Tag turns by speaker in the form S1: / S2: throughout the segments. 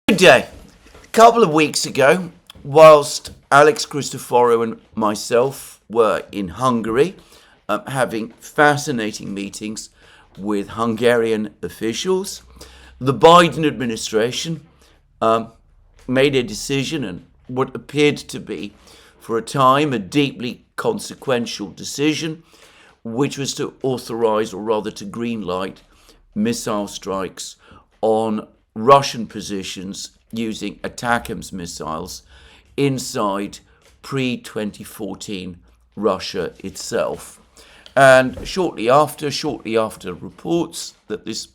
S1: Good day. A couple of weeks ago, whilst Alex Christoforou and myself were in Hungary having fascinating meetings with Hungarian officials, the Biden administration made a decision, and what appeared to be, for a time, a deeply consequential decision, which was to authorize, or rather to greenlight, missile strikes on Russian positions using ATACMS missiles inside pre-2014 Russia itself. And shortly after reports that this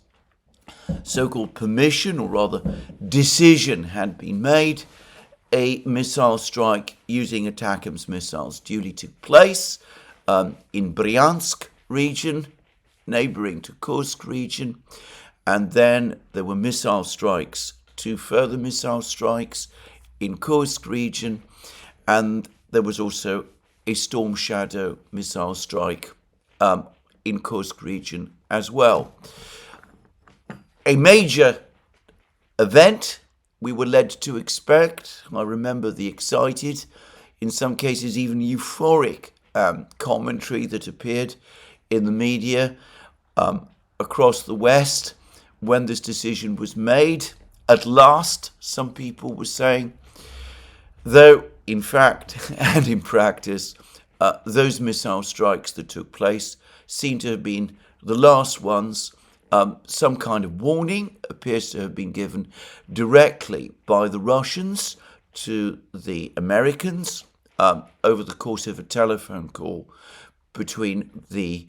S1: so-called permission, or rather decision, had been made, a missile strike using ATACMS missiles duly took place in Bryansk region, neighboring to Kursk region. And then there were missile strikes, two further missile strikes in Kursk region, and there was also a Storm Shadow missile strike in Kursk region as well. A major event we were led to expect. I remember the excited, in some cases even euphoric commentary that appeared in the media across the West when this decision was made. At last, some people were saying, though in fact and in practice, those missile strikes that took place seem to have been the last ones. Some kind of warning appears to have been given directly by the Russians to the Americans over the course of a telephone call between the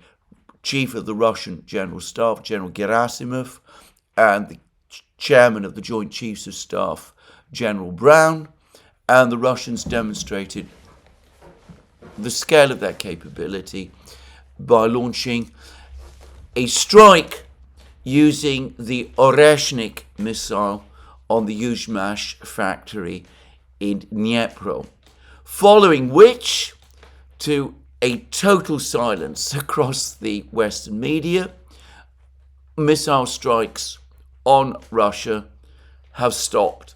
S1: chief of the Russian General Staff, General Gerasimov, and the chairman of the Joint Chiefs of Staff, General Brown, and the Russians demonstrated the scale of their capability by launching a strike using the Oreshnik missile on the Yuzhmash factory in Dnipro, following which, to a total silence across the Western media, missile strikes on Russia have stopped.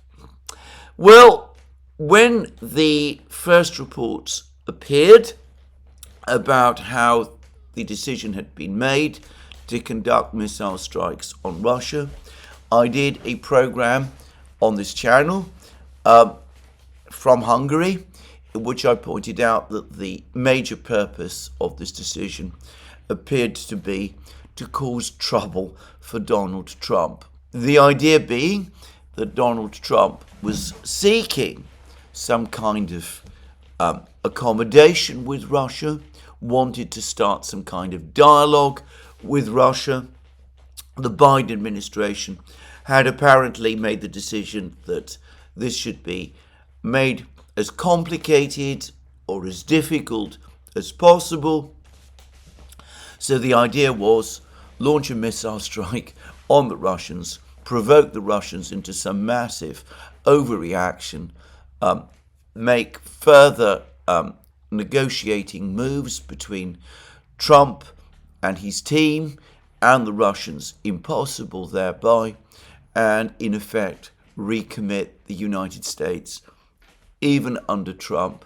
S1: Well, when the first reports appeared about how the decision had been made to conduct missile strikes on Russia, I did a program on this channel from Hungary, in which I pointed out that the major purpose of this decision appeared to be to cause trouble for Donald Trump. The idea being that Donald Trump was seeking some kind of accommodation with Russia, wanted to start some kind of dialogue with Russia. The Biden administration had apparently made the decision that this should be made as complicated or as difficult as possible. So the idea was launch a missile strike on the Russians, provoke the Russians into some massive overreaction, make further negotiating moves between Trump and his team and the Russians impossible thereby, and in effect recommit the United States, even under Trump,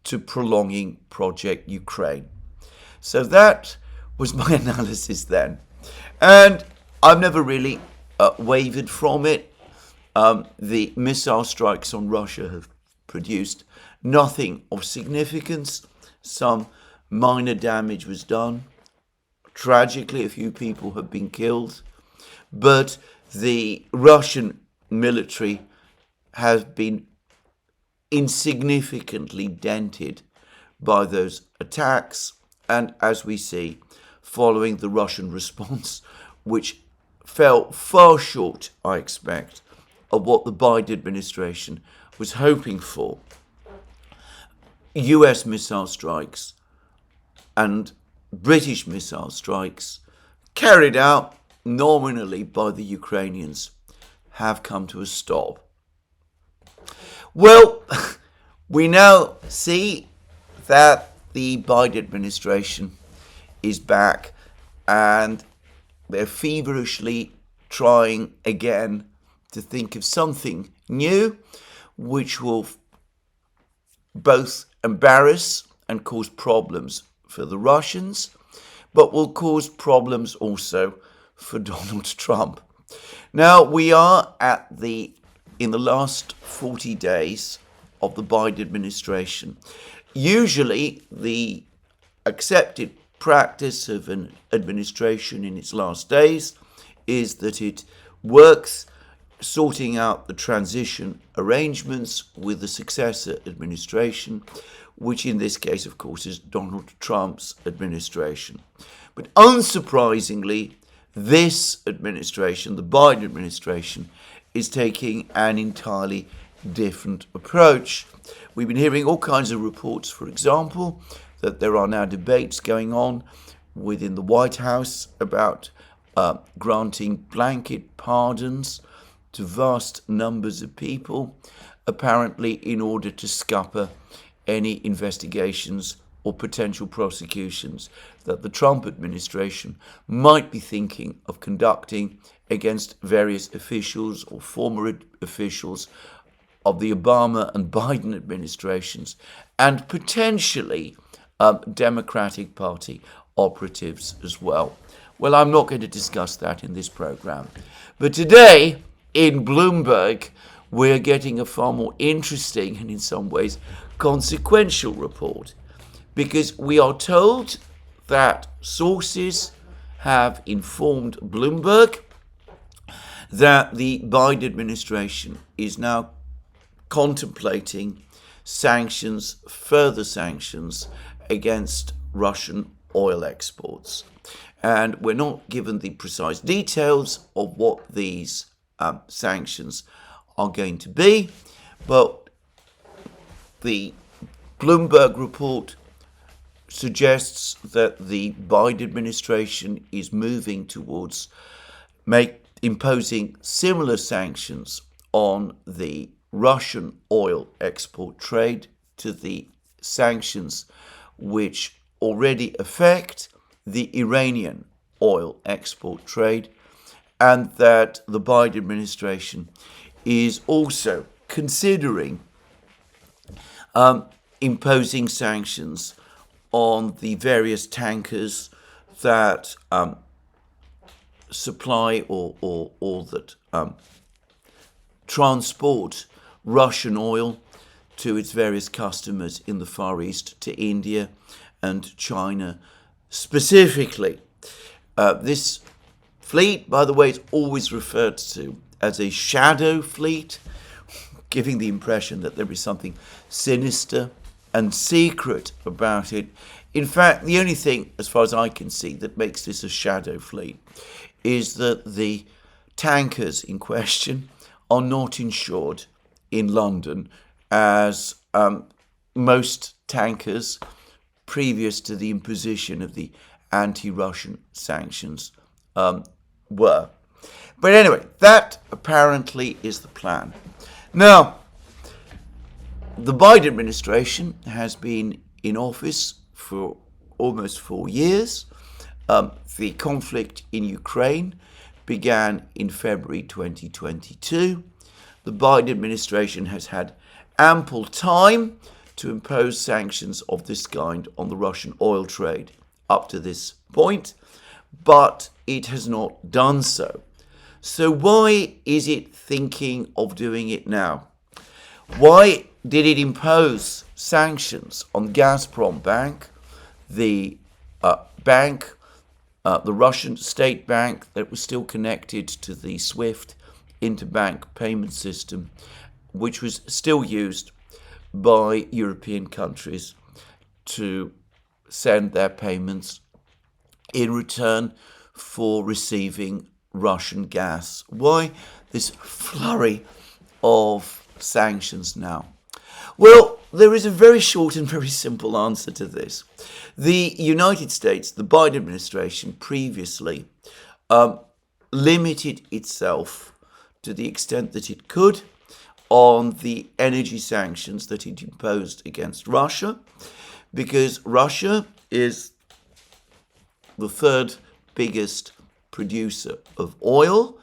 S1: to prolonging Project Ukraine. So that was my analysis then. And I've never really wavered from it. The missile strikes on Russia have produced nothing of significance. Some minor damage was done. Tragically, a few people have been killed. But the Russian military has been insignificantly dented by those attacks, and as we see, following the Russian response, which fell far short, I expect, of what the Biden administration was hoping for. US missile strikes and British missile strikes carried out nominally by the Ukrainians have come to a stop. Well, we now see that the Biden administration is back and they're feverishly trying again to think of something new which will both embarrass and cause problems for the Russians, but will cause problems also for Donald Trump. Now, we are in the last 40 days of the Biden administration. Usually, the accepted practice of an administration in its last days is that it works sorting out the transition arrangements with the successor administration, which in this case, of course, is Donald Trump's administration. But unsurprisingly, this administration, the Biden administration, is taking an entirely different approach. We've been hearing all kinds of reports, for example, that there are now debates going on within the White House about granting blanket pardons to vast numbers of people, apparently in order to scupper any investigations or potential prosecutions that the Trump administration might be thinking of conducting against various officials or former officials of the Obama and Biden administrations, and potentially Democratic Party operatives as well. Well, I'm not going to discuss that in this program. But today, in Bloomberg, we're getting a far more interesting and in some ways consequential report, because we are told that sources have informed Bloomberg that the Biden administration is now contemplating sanctions, further sanctions against Russian oil exports. And we're not given the precise details of what these sanctions are going to be, but the Bloomberg report suggests that the Biden administration is moving towards imposing similar sanctions on the Russian oil export trade to the sanctions which already affect the Iranian oil export trade, and that the Biden administration is also considering imposing sanctions on the various tankers that supply or that transport Russian oil to its various customers in the Far East, to India and China specifically. This fleet, by the way, is always referred to as a shadow fleet, giving the impression that there is something sinister and secret about it. In fact, the only thing, as far as I can see, that makes this a shadow fleet is that the tankers in question are not insured in London, as most tankers previous to the imposition of the anti-Russian sanctions were. But anyway, that apparently is the plan. Now, the Biden administration has been in office for almost 4 years. The conflict in Ukraine began in February 2022. The Biden administration has had ample time to impose sanctions of this kind on the Russian oil trade up to this point, but it has not done so. So why is it thinking of doing it now? Why did it impose sanctions on Gazprom Bank, the the Russian state bank that was still connected to the SWIFT interbank payment system, which was still used by European countries to send their payments in return for receiving Russian gas? Why this flurry of sanctions now? Well, there is a very short and very simple answer to this. The United States, the Biden administration, previously limited itself to the extent that it could on the energy sanctions that it imposed against Russia, because Russia is the third biggest producer of oil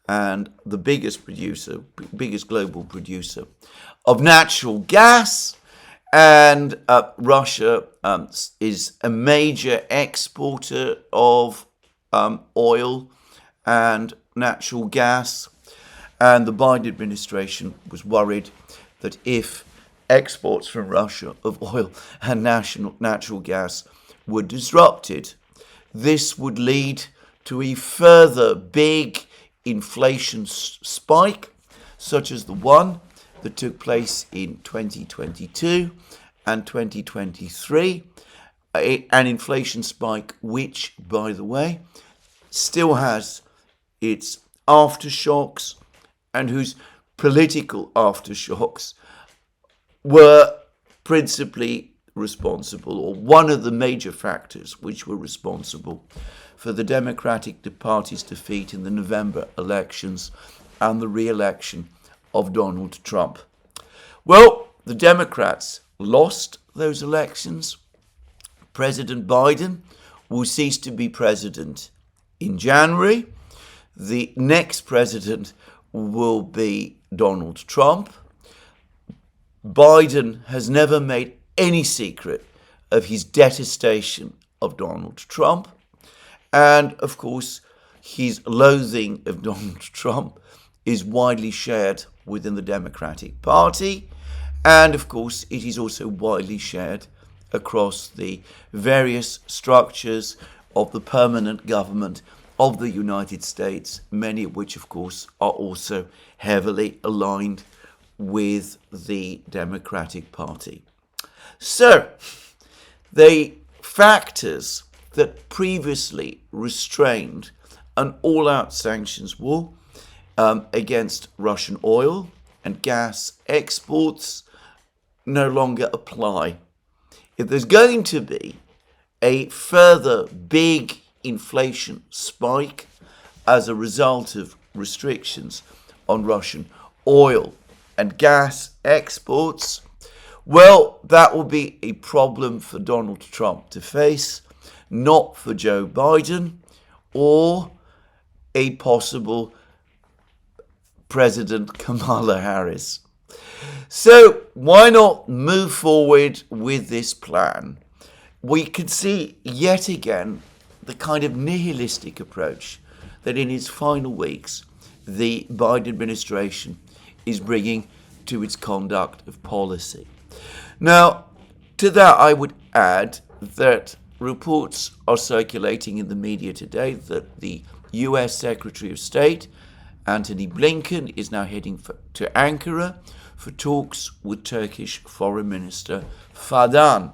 S1: and the biggest global producer of natural gas. And Russia is a major exporter of oil and natural gas. And the Biden administration was worried that if exports from Russia of oil and natural gas were disrupted, this would lead to a further big inflation spike, such as the one that took place in 2022 and 2023, an inflation spike which, by the way, still has its aftershocks and whose political aftershocks were principally responsible, or one of the major factors which were responsible for the Democratic Party's defeat in the November elections and the re-election of Donald Trump. Well, the Democrats lost those elections. President Biden will cease to be president in January. The next president will be Donald Trump. Biden has never made any secret of his detestation of Donald Trump. And, of course, his loathing of Donald Trump is widely shared within the Democratic Party. And, of course, it is also widely shared across the various structures of the permanent government of the United States, many of which, of course, are also heavily aligned with the Democratic Party. So, the factors that previously restrained an all-out sanctions war against Russian oil and gas exports no longer apply. If there's going to be a further big inflation spike as a result of restrictions on Russian oil and gas exports, well, that will be a problem for Donald Trump to face, not for Joe Biden or a possible President Kamala Harris. So why not move forward with this plan? We can see yet again the kind of nihilistic approach that in its final weeks the Biden administration is bringing to its conduct of policy. Now, to that I would add that reports are circulating in the media today that the US Secretary of State, Antony Blinken, is now heading to Ankara for talks with Turkish Foreign Minister Fidan.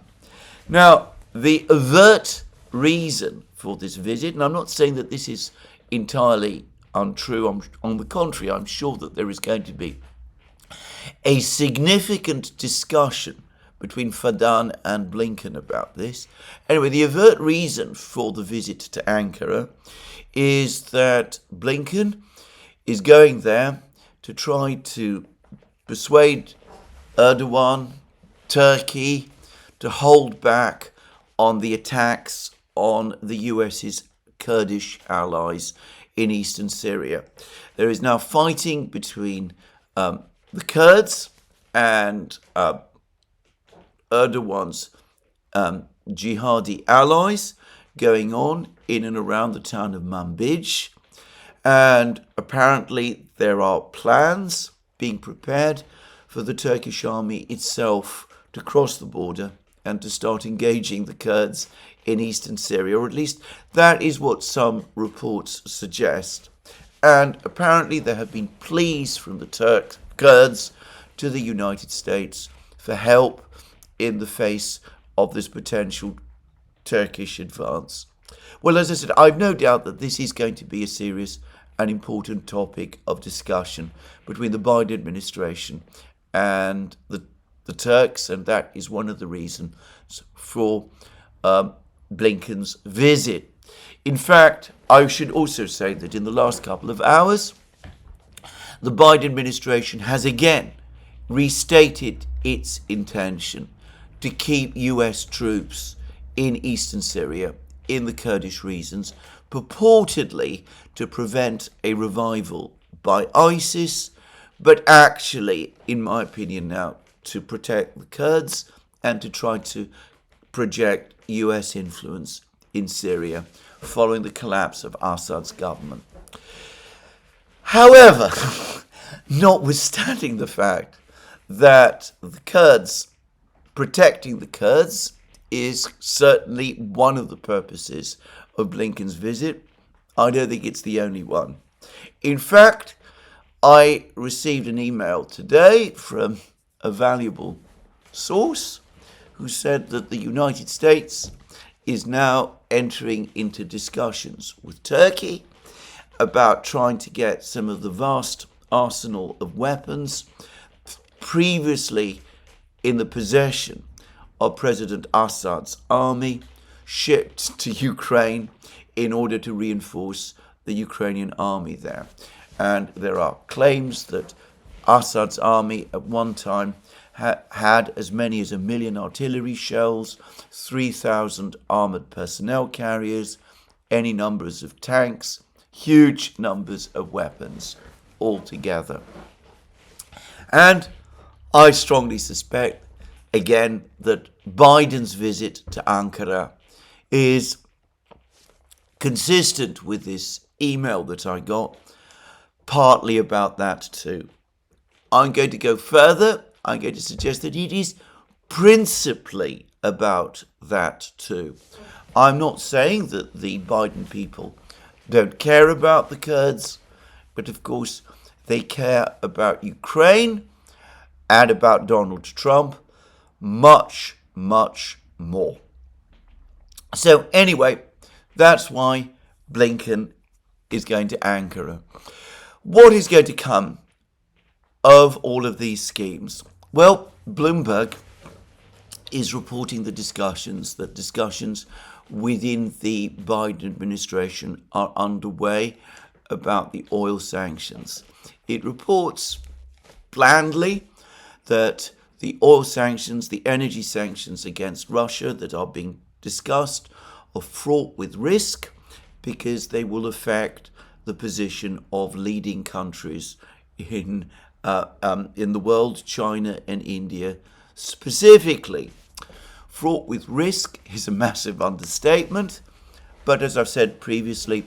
S1: Now, the overt reason for this visit, and I'm not saying that this is entirely untrue, on the contrary, I'm sure that there is going to be a significant discussion between Fidan and Blinken about this. Anyway, the overt reason for the visit to Ankara is that Blinken is going there to try to persuade Erdogan, Turkey, to hold back on the attacks on the US's Kurdish allies in eastern Syria. There is now fighting between the Kurds and Erdogan's jihadi allies going on in and around the town of Manbij. And apparently there are plans being prepared for the Turkish army itself to cross the border and to start engaging the Kurds in eastern Syria, or at least that is what some reports suggest. And apparently there have been pleas from the Kurds to the United States for help in the face of this potential Turkish advance. Well, as I said, I've no doubt that this is going to be a serious and important topic of discussion between the Biden administration and the Turks, and that is one of the reasons for Blinken's visit. In fact, I should also say that in the last couple of hours, the Biden administration has again restated its intention to keep US troops in eastern Syria, in the Kurdish regions, purportedly to prevent a revival by ISIS, but actually, in my opinion now, to protect the Kurds and to try to project US influence in Syria following the collapse of Assad's government. However, notwithstanding the fact that the Kurds, protecting the Kurds is certainly one of the purposes of Blinken's visit, I don't think it's the only one. In fact, I received an email today from a valuable source who said that the United States is now entering into discussions with Turkey about trying to get some of the vast arsenal of weapons previously in the possession of President Assad's army shipped to Ukraine in order to reinforce the Ukrainian army there. And there are claims that Assad's army at one time had as many as 1 million artillery shells, 3,000 armored personnel carriers, any numbers of tanks, huge numbers of weapons altogether. And I strongly suspect, again, that Biden's visit to Ankara is consistent with this email that I got, partly about that too. I'm going to go further. I'm going to suggest that it is principally about that too. I'm not saying that the Biden people don't care about the Kurds, but of course they care about Ukraine and about Donald Trump much, much more. So anyway, that's why Blinken is going to Ankara. What is going to come of all of these schemes? Well, Bloomberg is reporting that discussions within the Biden administration are underway about the oil sanctions. It reports blandly that the oil sanctions, the energy sanctions against Russia that are being discussed are fraught with risk because they will affect the position of leading countries in the world, China and India specifically. Fraught with risk is a massive understatement, but as I've said previously,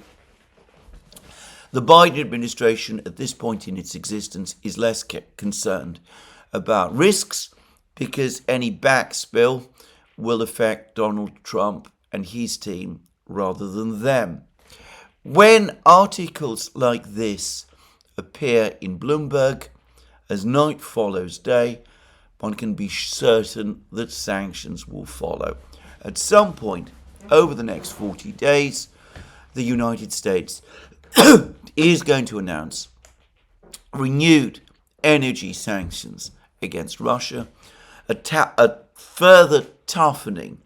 S1: the Biden administration at this point in its existence is less concerned about risks because any backspill will affect Donald Trump and his team rather than them. When articles like this appear in Bloomberg, as night follows day, one can be certain that sanctions will follow. At some point over the next 40 days, the United States is going to announce renewed energy sanctions against Russia, a further toughening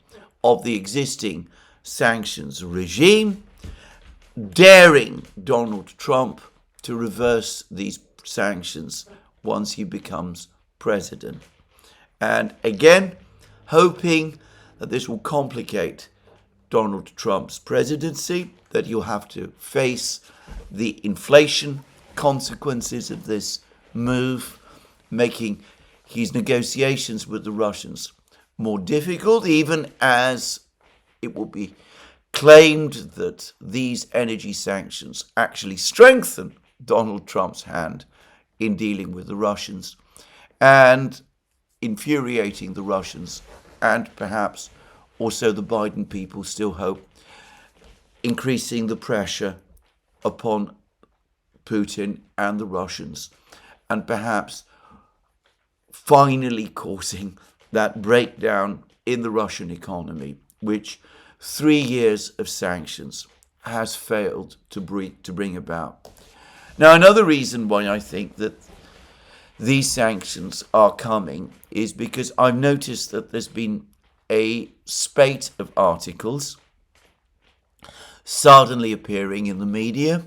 S1: of the existing sanctions regime, daring Donald Trump to reverse these sanctions once he becomes president. And again, hoping that this will complicate Donald Trump's presidency, that he'll have to face the inflation consequences of this move, making his negotiations with the Russians more difficult, even as it will be claimed that these energy sanctions actually strengthen Donald Trump's hand in dealing with the Russians and infuriating the Russians, and perhaps also the Biden people still hope increasing the pressure upon Putin and the Russians, and perhaps finally causing that breakdown in the Russian economy, which 3 years of sanctions has failed to bring about. Now, another reason why I think that these sanctions are coming is because I've noticed that there's been a spate of articles suddenly appearing in the media,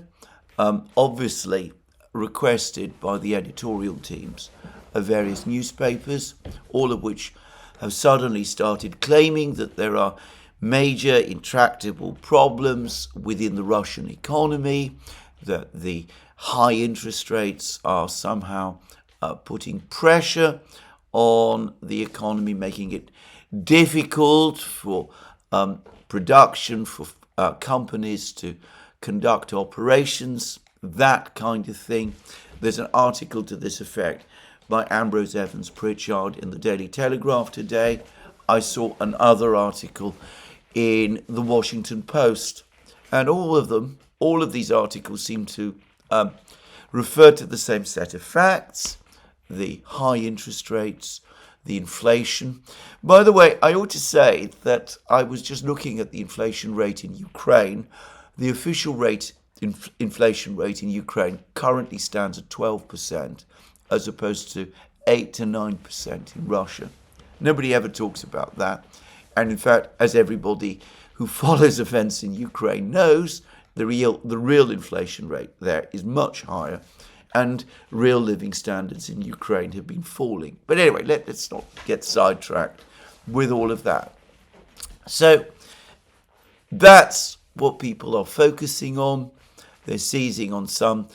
S1: obviously requested by the editorial teams of various newspapers, all of which have suddenly started claiming that there are major intractable problems within the Russian economy, that the high interest rates are somehow putting pressure on the economy, making it difficult for production, for companies to conduct operations, that kind of thing. There's an article to this effect by Ambrose Evans Pritchard in the Daily Telegraph today. I saw another article in the Washington Post, and all of these articles seem to refer to the same set of facts: the high interest rates, the inflation. By the way, I ought to say that I was just looking at the inflation rate in Ukraine. The official inflation rate in Ukraine currently stands at 12%, as opposed to 8 to 9% in Russia. Nobody ever talks about that. And in fact, as everybody who follows events in Ukraine knows, the real inflation rate there is much higher, and real living standards in Ukraine have been falling. But anyway, let's not get sidetracked with all of that. So that's what people are focusing on. They're seizing on some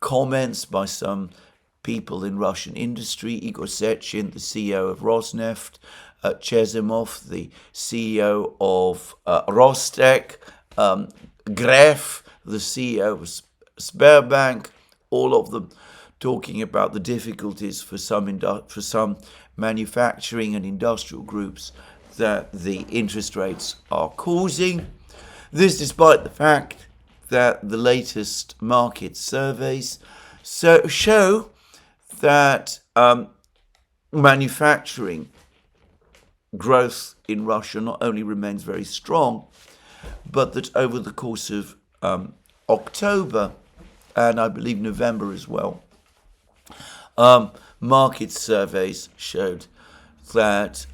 S1: comments by some people in Russian industry: Igor Sechin, the CEO of Rosneft, Chezemov, the CEO of Rostec, Gref, the CEO of Sberbank, all of them talking about the difficulties for some manufacturing and industrial groups that the interest rates are causing. This despite the fact that the latest market surveys show that manufacturing growth in Russia not only remains very strong, but that over the course of October, and I believe November as well, market surveys showed that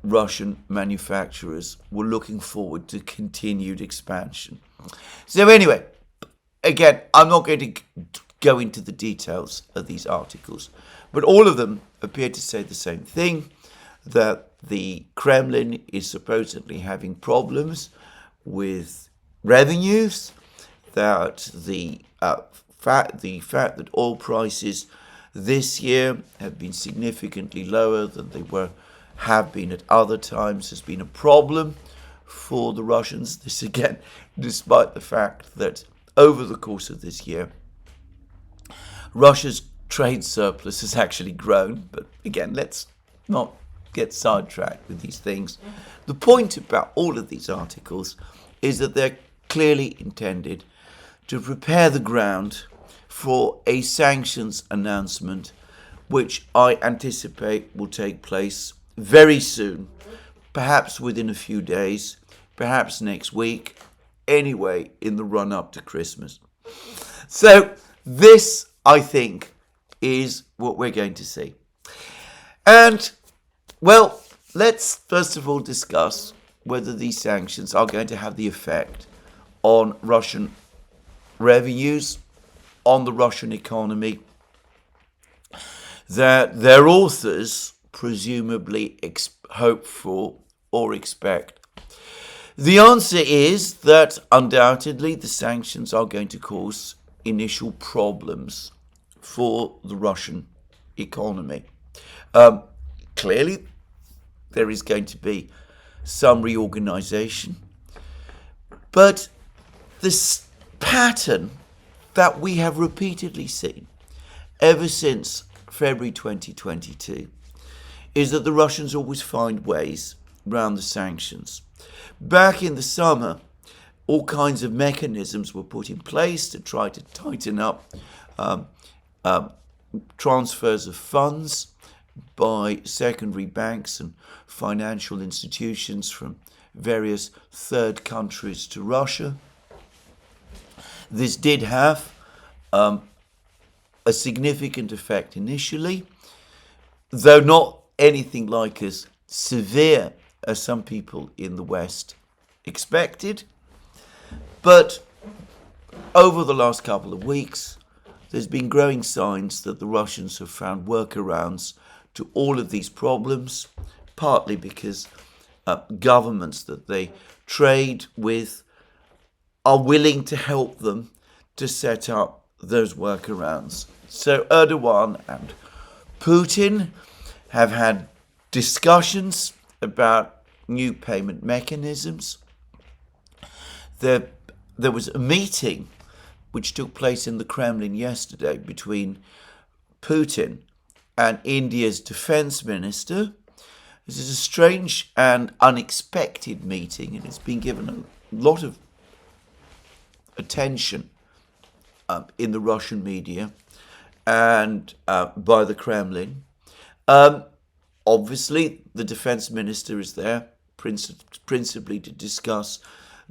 S1: Russian manufacturers were looking forward to continued expansion. So anyway, again, I'm not going to go into the details of these articles, but all of them appear to say the same thing: that the Kremlin is supposedly having problems with revenues, that the fact that oil prices this year have been significantly lower than they have been at other times has been a problem for the Russians. This again, despite the fact that over the course of this year, Russia's trade surplus has actually grown. But again, let's not get sidetracked with these things. The point about all of these articles is that they're clearly intended to prepare the ground for a sanctions announcement, which I anticipate will take place very soon, perhaps within a few days, perhaps next week, anyway, in the run-up to Christmas. So this, I think, is what we're going to see. And, well, let's first of all discuss whether these sanctions are going to have the effect on Russian revenues, on the Russian economy, that their authors presumably hope for or expect. The answer is that undoubtedly the sanctions are going to cause initial problems for the Russian economy. Clearly, there is going to be some reorganization, but this pattern that we have repeatedly seen ever since February 2022 is that the Russians always find ways around the sanctions. Back in the summer, all kinds of mechanisms were put in place to try to tighten up transfers of funds by secondary banks and financial institutions from various third countries to Russia. This did have a significant effect initially, though not anything like as severe as some people in the West expected. But over the last couple of weeks, there's been growing signs that the Russians have found workarounds to all of these problems, partly because governments that they trade with are willing to help them to set up those workarounds. So Erdogan and Putin have had discussions about new payment mechanisms. There was a meeting which took place in the Kremlin yesterday between Putin and India's defense minister. This is a strange and unexpected meeting, and it's been given a lot of attention in the Russian media and by the Kremlin. Obviously, the defense minister is there principally to discuss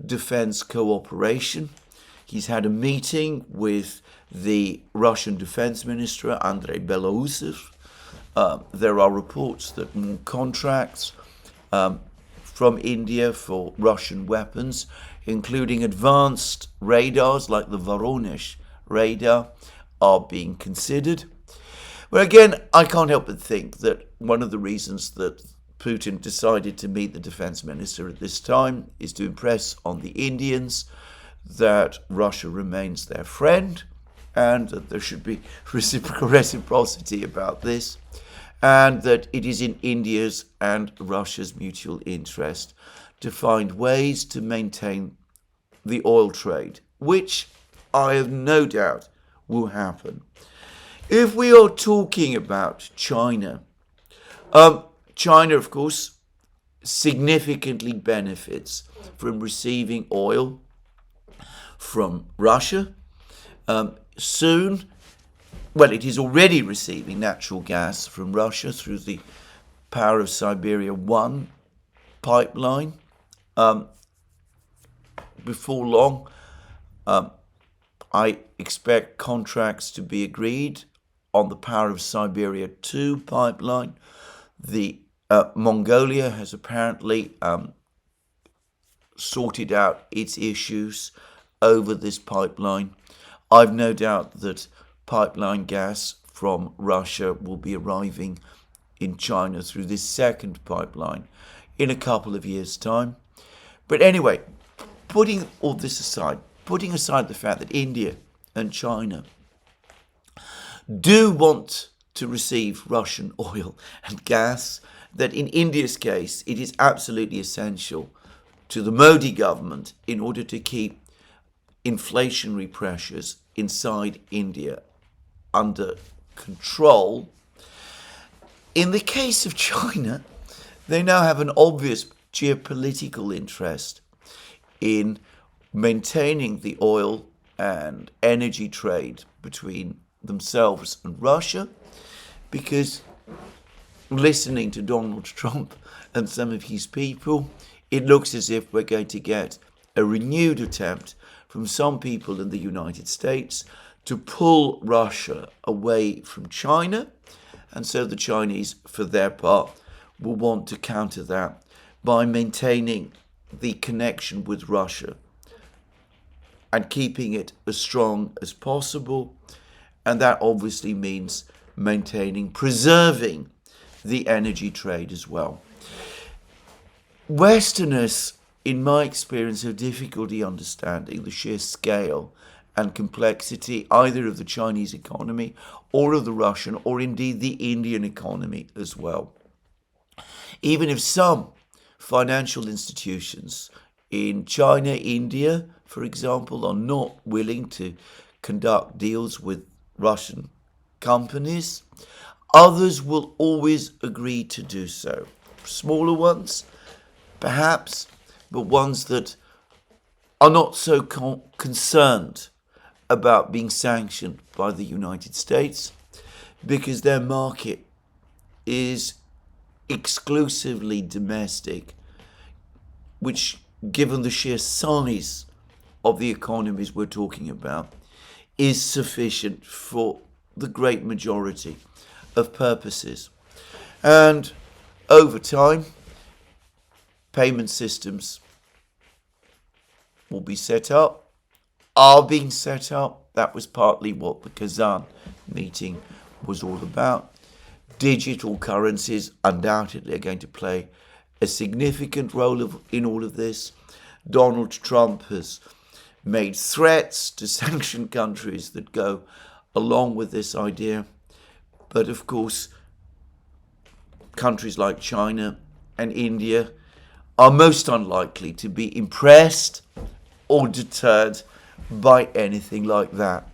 S1: defense cooperation. He's had a meeting with the Russian defense minister, Andrei Belousov. There are reports that more contracts from India for Russian weapons, including advanced radars like the Voronezh radar, are being considered. But again, I can't help but think that one of the reasons that Putin decided to meet the defense minister at this time is to impress on the Indians that Russia remains their friend and that there should be reciprocity about this, and that it is in India's and Russia's mutual interest to find ways to maintain the oil trade, which I have no doubt will happen. If we are talking about China, China, of course, significantly benefits from receiving oil from Russia. Soon, well, it is already receiving natural gas from Russia through the Power of Siberia 1 pipeline. Before long, I expect contracts to be agreed on the Power of Siberia 2 pipeline. The Mongolia has apparently sorted out its issues over this pipeline. I've no doubt that pipeline gas from Russia will be arriving in China through this second pipeline in a couple of years' time. But anyway, putting all this aside, putting aside the fact that India and China do want to receive Russian oil and gas, that in India's case it is absolutely essential to the Modi government in order to keep inflationary pressures inside India under control. In the case of China, they now have an obvious geopolitical interest in maintaining the oil and energy trade between themselves and Russia, because listening to Donald Trump and some of his people, it looks as if we're going to get a renewed attempt from some people in the United States to pull Russia away from China. And so the Chinese, for their part, will want to counter that by maintaining the connection with Russia and keeping it as strong as possible. And that obviously means preserving the energy trade as well. Westerners, in my experience, have difficulty understanding the sheer scale and complexity either of the Chinese economy or of the Russian or indeed the Indian economy as well. Even if some financial institutions in China, India, for example, are not willing to conduct deals with Russian companies, others will always agree to do so. Smaller ones, perhaps, but ones that are not so concerned about being sanctioned by the United States because their market is exclusively domestic, which, given the sheer size of the economies we're talking about, is sufficient for the great majority of purposes. And over time, payment systems will be set up, are being set up. That was partly what the Kazan meeting was all about. Digital currencies undoubtedly are going to play a significant role in all of this. Donald Trump has made threats to sanction countries that go along with this idea. But of course, countries like China and India are most unlikely to be impressed or deterred by anything like that.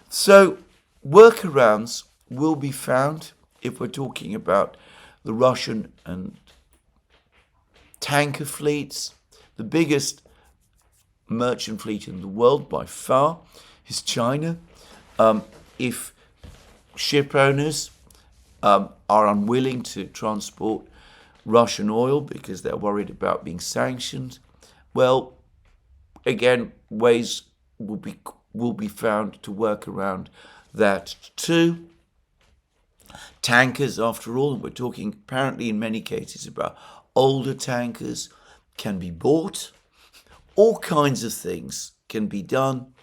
S1: So workarounds will be found if we're talking about the Russian and tanker fleets. The biggest merchant fleet in the world by far is China. If ship owners are unwilling to transport Russian oil because they're worried about being sanctioned, well, again, ways will be found to work around that too. Tankers, after all, we're talking apparently in many cases about older tankers, can be bought. All kinds of things can be done,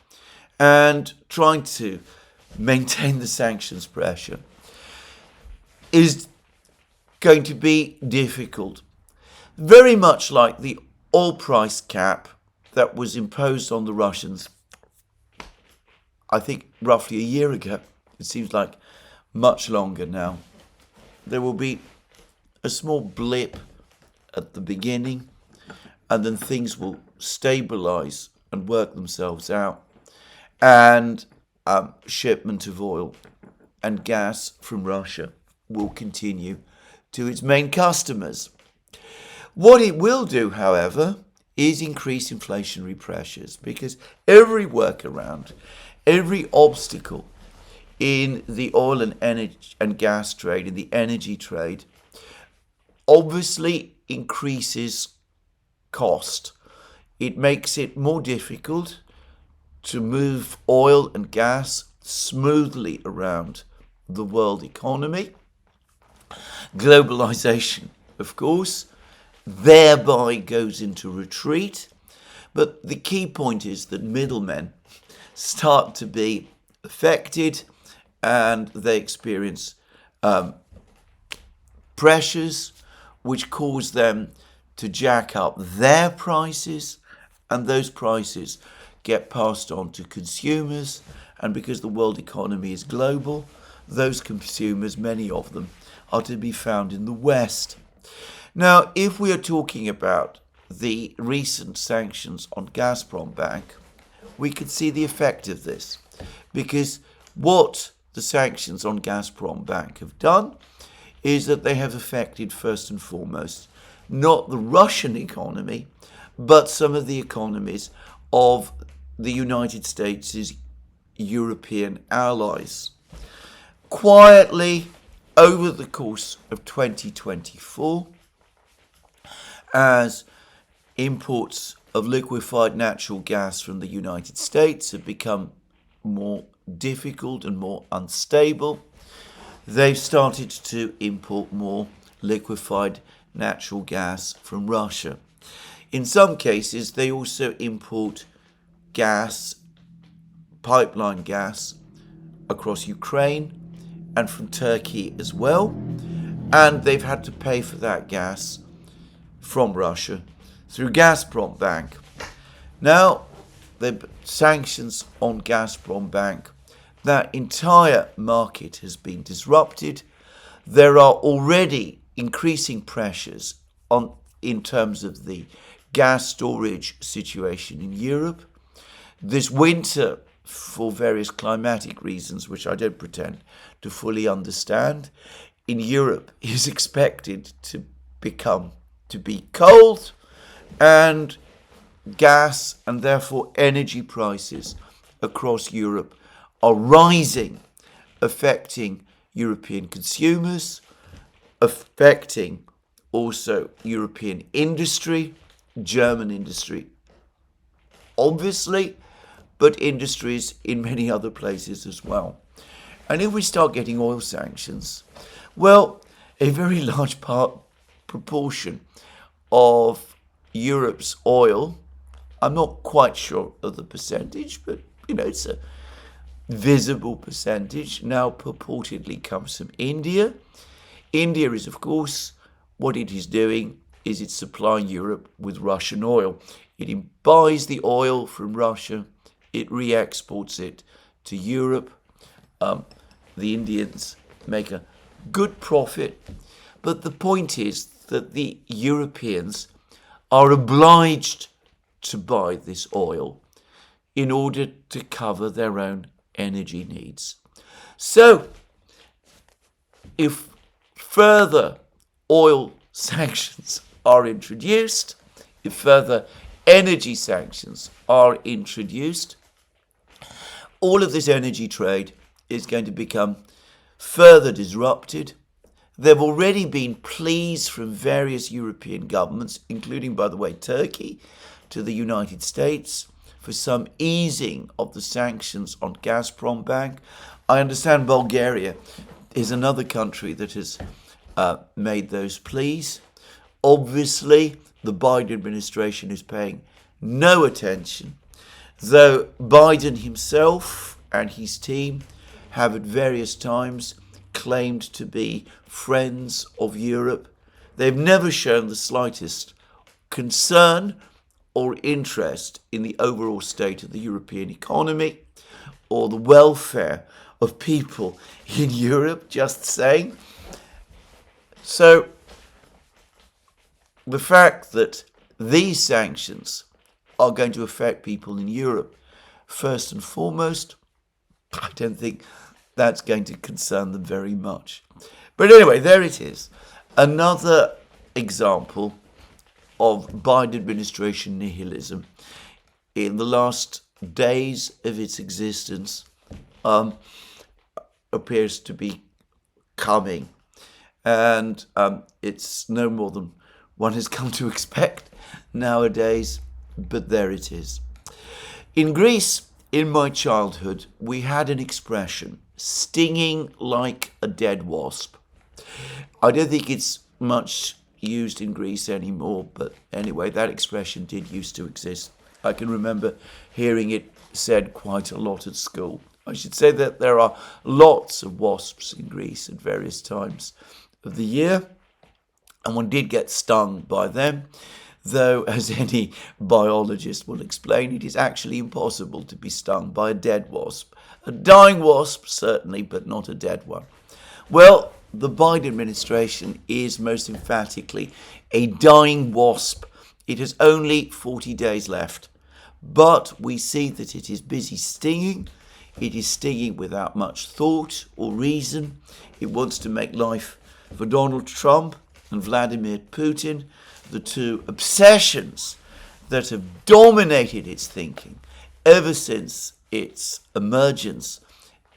S1: and trying to maintain the sanctions pressure is going to be difficult. Very much like the oil price cap that was imposed on the Russians, I think roughly a year ago. It seems like much longer now. There will be a small blip at the beginning, and then things will stabilize and work themselves out, and shipment of oil and gas from Russia will continue to its main customers. What it will do, however, is increase inflationary pressures, because every workaround, every obstacle in the oil and energy and gas trade, in the energy trade, obviously increases cost. It makes it more difficult to move oil and gas smoothly around the world economy. Globalization, of course, thereby goes into retreat. But the key point is that middlemen start to be affected, and they experience pressures which cause them to jack up their prices, and those prices get passed on to consumers. And because the world economy is global, those consumers, many of them, are to be found in the West. Now, if we are talking about the recent sanctions on Gazprom Bank, we could see the effect of this, because what the sanctions on Gazprom Bank have done is that they have affected, first and foremost, not the Russian economy, but some of the economies of the United States' European allies. Quietly, over the course of 2024, as imports of liquefied natural gas from the United States have become more difficult and more unstable, they've started to import more liquefied natural gas from Russia. In some cases, they also import gas, pipeline gas, across Ukraine and from Turkey as well. And they've had to pay for that gas from Russia through Gazprom Bank. Now, the sanctions on Gazprom Bank, that entire market has been disrupted. There are already increasing pressures in terms of the gas storage situation in Europe. This winter, for various climatic reasons, which I don't pretend to fully understand, in Europe is expected to be cold, and gas and therefore energy prices across Europe are rising, affecting European consumers, affecting also European industry, German industry, obviously, but industries in many other places as well. And if we start getting oil sanctions, well, a very large proportion of Europe's oil, I'm not quite sure of the percentage, but it's a visible percentage, now purportedly comes from India. India is, of course, what it is doing is it's supplying Europe with Russian oil. It buys the oil from Russia. It re-exports it to Europe. The Indians make a good profit. But the point is that the Europeans are obliged to buy this oil in order to cover their own energy needs. So, if further oil sanctions are introduced, if further energy sanctions are introduced, all of this energy trade is going to become further disrupted. There have already been pleas from various European governments, including, by the way, Turkey, to the United States for some easing of the sanctions on Gazprom Bank. I understand Bulgaria is another country that has made those pleas. Obviously, the Biden administration is paying no attention, though Biden himself and his team have at various times claimed to be friends of Europe. They've never shown the slightest concern or interest in the overall state of the European economy or the welfare of people in Europe, just saying. So the fact that these sanctions are going to affect people in Europe first and foremost, I don't think that's going to concern them very much. But anyway, there it is. Another example of Biden administration nihilism in the last days of its existence appears to be coming. And it's no more than one has come to expect nowadays, but there it is. In Greece, in my childhood, we had an expression, stinging like a dead wasp. I don't think it's much used in Greece anymore, but anyway, that expression did used to exist. I can remember hearing it said quite a lot at school. I should say that there are lots of wasps in Greece at various times of the year, and one did get stung by them, though, as any biologist will explain, it is actually impossible to be stung by a dead wasp. A dying wasp, certainly, but not a dead one. Well, the Biden administration is most emphatically a dying wasp. It has only 40 days left, but we see that it is busy stinging. It is stinging without much thought or reason. It wants to make life for Donald Trump and Vladimir Putin, the two obsessions that have dominated its thinking ever since its emergence.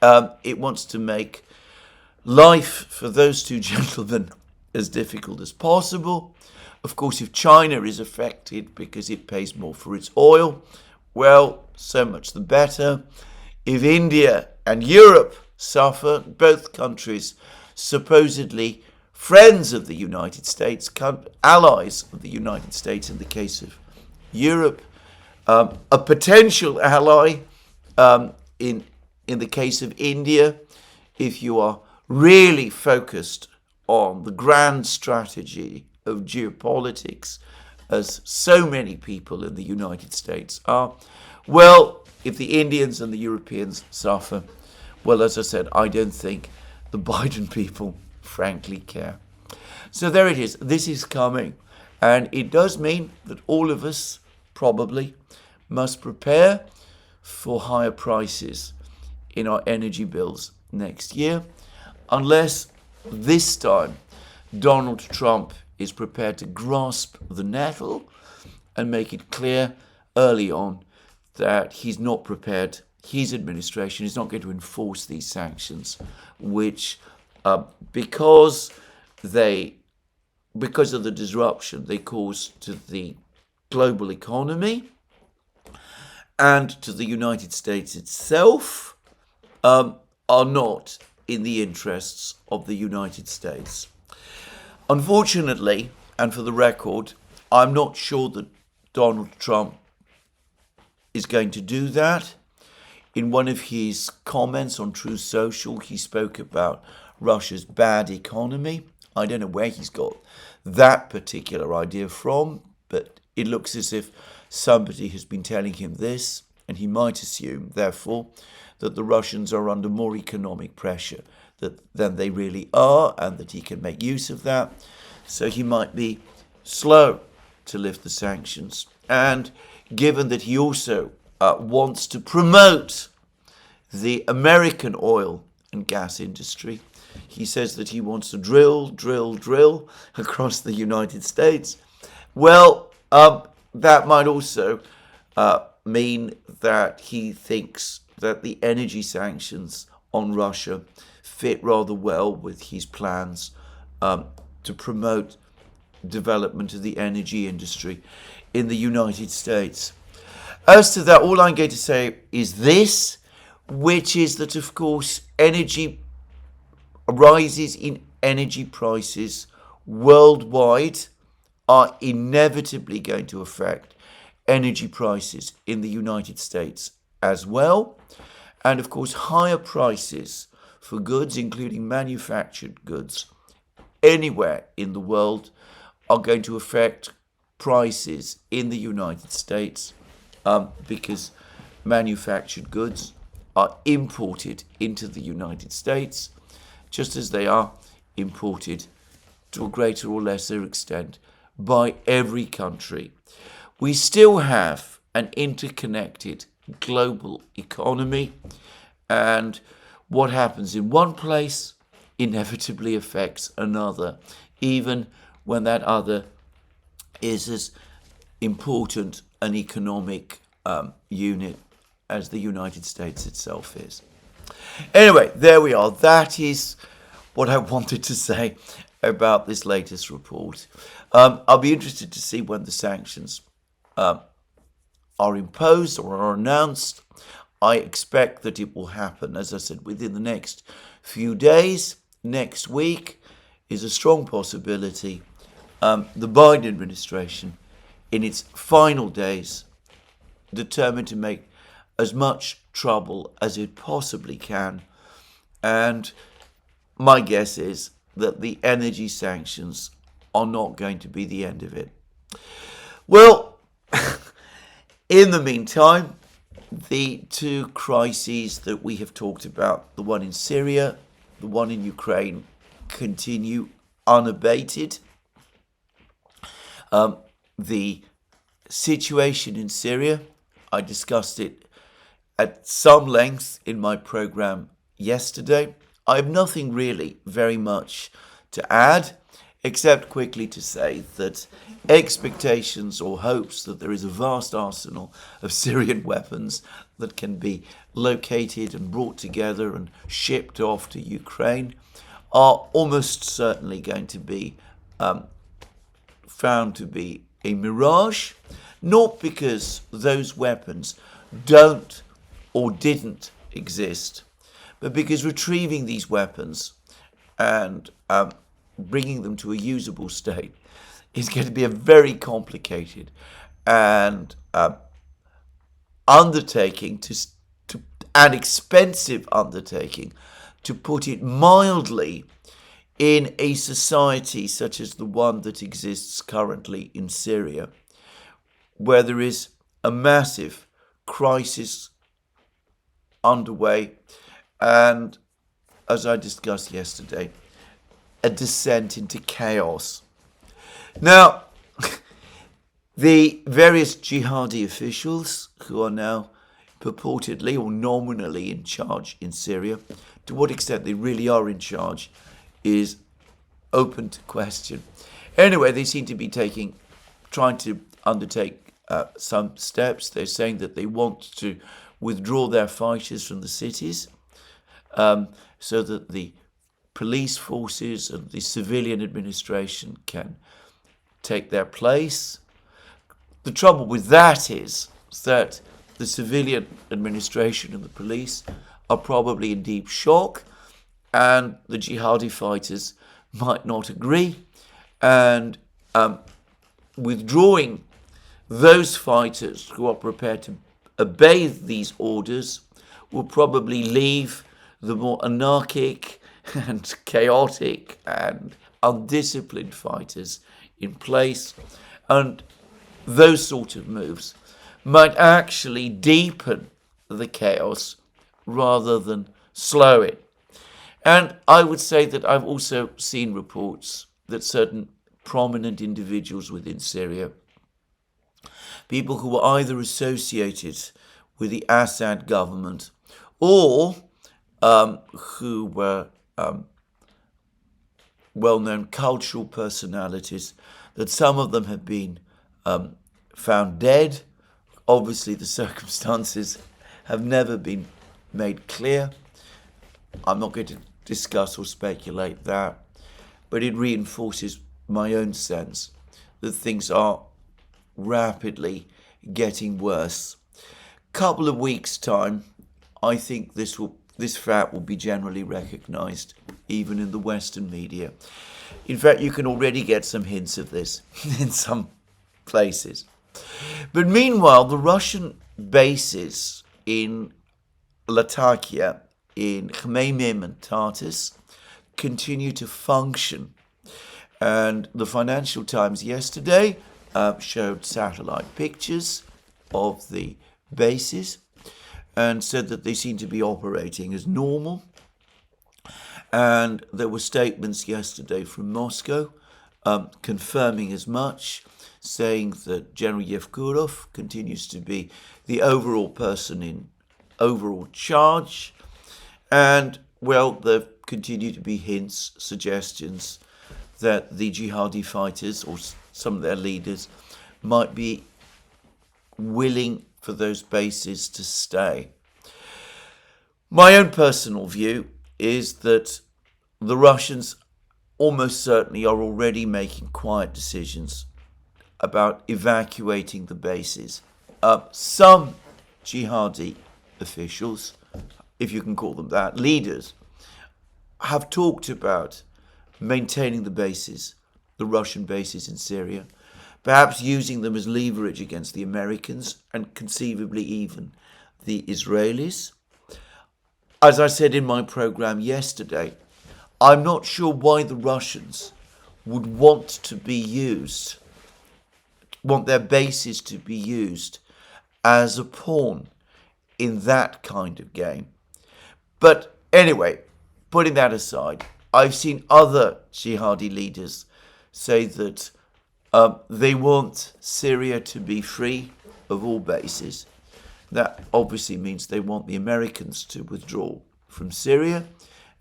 S1: It wants to make life for those two gentlemen as difficult as possible. Of course, if China is affected because it pays more for its oil, well, so much the better. If India and Europe suffer, both countries supposedly friends of the United States, allies of the United States in the case of Europe, a potential ally in the case of India, if you are really focused on the grand strategy of geopolitics, as so many people in the United States are. Well, if the Indians and the Europeans suffer, well, as I said, I don't think the Biden people frankly care. So there it is. This is coming. And it does mean that all of us probably must prepare for higher prices in our energy bills next year, unless this time Donald Trump is prepared to grasp the nettle and make it clear early on that he's not prepared, his administration is not going to enforce these sanctions, which, because of the disruption they cause to the global economy and to the United States itself, are not in the interests of the United States. Unfortunately, and for the record, I'm not sure that Donald Trump is going to do that. In one of his comments on Truth Social, he spoke about Russia's bad economy. I don't know where he's got that particular idea from, but it looks as if somebody has been telling him this, and he might assume, therefore, that the Russians are under more economic pressure than they really are, and that he can make use of that. So he might be slow to lift the sanctions. And given that he also wants to promote the American oil and gas industry, he says that he wants to drill across the United States. Well, that might also mean that he thinks that the energy sanctions on Russia fit rather well with his plans to promote development of the energy industry in the United States. As to that, all I'm going to say is this, which is that, of course, rises in energy prices worldwide are inevitably going to affect energy prices in the United States as well. And of course, higher prices for goods, including manufactured goods, anywhere in the world are going to affect prices in the United States because manufactured goods are imported into the United States, just as they are imported to a greater or lesser extent by every country. We still have an interconnected global economy, and what happens in one place inevitably affects another, even when that other is as important an economic unit as the United States itself is. Anyway, there we are. That is what I wanted to say about this latest report. I'll be interested to see when the sanctions are imposed or are announced. I expect that it will happen, as I said, within the next few days. Next week is a strong possibility. The Biden administration, in its final days, determined to make as much trouble as it possibly can. And my guess is that the energy sanctions are not going to be the end of it. Well, in the meantime, the two crises that we have talked about, the one in Syria, the one in Ukraine, continue unabated. The situation in Syria, I discussed it at some length in my program yesterday. I have nothing really very much to add, except quickly to say that expectations or hopes that there is a vast arsenal of Syrian weapons that can be located and brought together and shipped off to Ukraine are almost certainly going to be found to be a mirage, not because those weapons don't or didn't exist, but because retrieving these weapons and bringing them to a usable state is going to be a very complicated and undertaking, an expensive undertaking, to put it mildly, in a society such as the one that exists currently in Syria, where there is a massive crisis underway and, as I discussed yesterday, a descent into chaos. Now, the various jihadi officials who are now purportedly or nominally in charge in Syria, to what extent they really are in charge is open to question. Anyway, they seem to be trying to undertake some steps. They're saying that they want to withdraw their fighters from the cities so that the police forces and the civilian administration can take their place. The trouble with that is that the civilian administration and the police are probably in deep shock, and the jihadi fighters might not agree, and withdrawing those fighters who are prepared to obey these orders will probably leave the more anarchic and chaotic and undisciplined fighters in place, and those sort of moves might actually deepen the chaos rather than slow it. And I would say that I've also seen reports that certain prominent individuals within Syria, people who were either associated with the Assad government or who were well-known cultural personalities, that some of them have been found dead. Obviously, the circumstances have never been made clear. I'm not going to discuss or speculate that, but it reinforces my own sense that things are rapidly getting worse. Couple of weeks' time, I think this fact will be generally recognised, even in the Western media. In fact, you can already get some hints of this in some places. But meanwhile, the Russian bases in Latakia, in Khmeimim and Tartus, continue to function. And the Financial Times yesterday showed satellite pictures of the bases and said that they seem to be operating as normal. And there were statements yesterday from Moscow confirming as much, saying that General Yevkurov continues to be the overall person in overall charge. And, well, there continue to be hints, suggestions that the jihadi fighters or some of their leaders might be willing for those bases to stay. My own personal view is that the Russians almost certainly are already making quiet decisions about evacuating the bases. Some jihadi officials, if you can call them that, leaders, have talked about maintaining the bases, the Russian bases in Syria, perhaps using them as leverage against the Americans and conceivably even the Israelis. As I said in my program yesterday, I'm not sure why the Russians would want their bases to be used as a pawn in that kind of game. But anyway, putting that aside, I've seen other jihadi leaders say that they want Syria to be free of all bases. That obviously means they want the Americans to withdraw from Syria,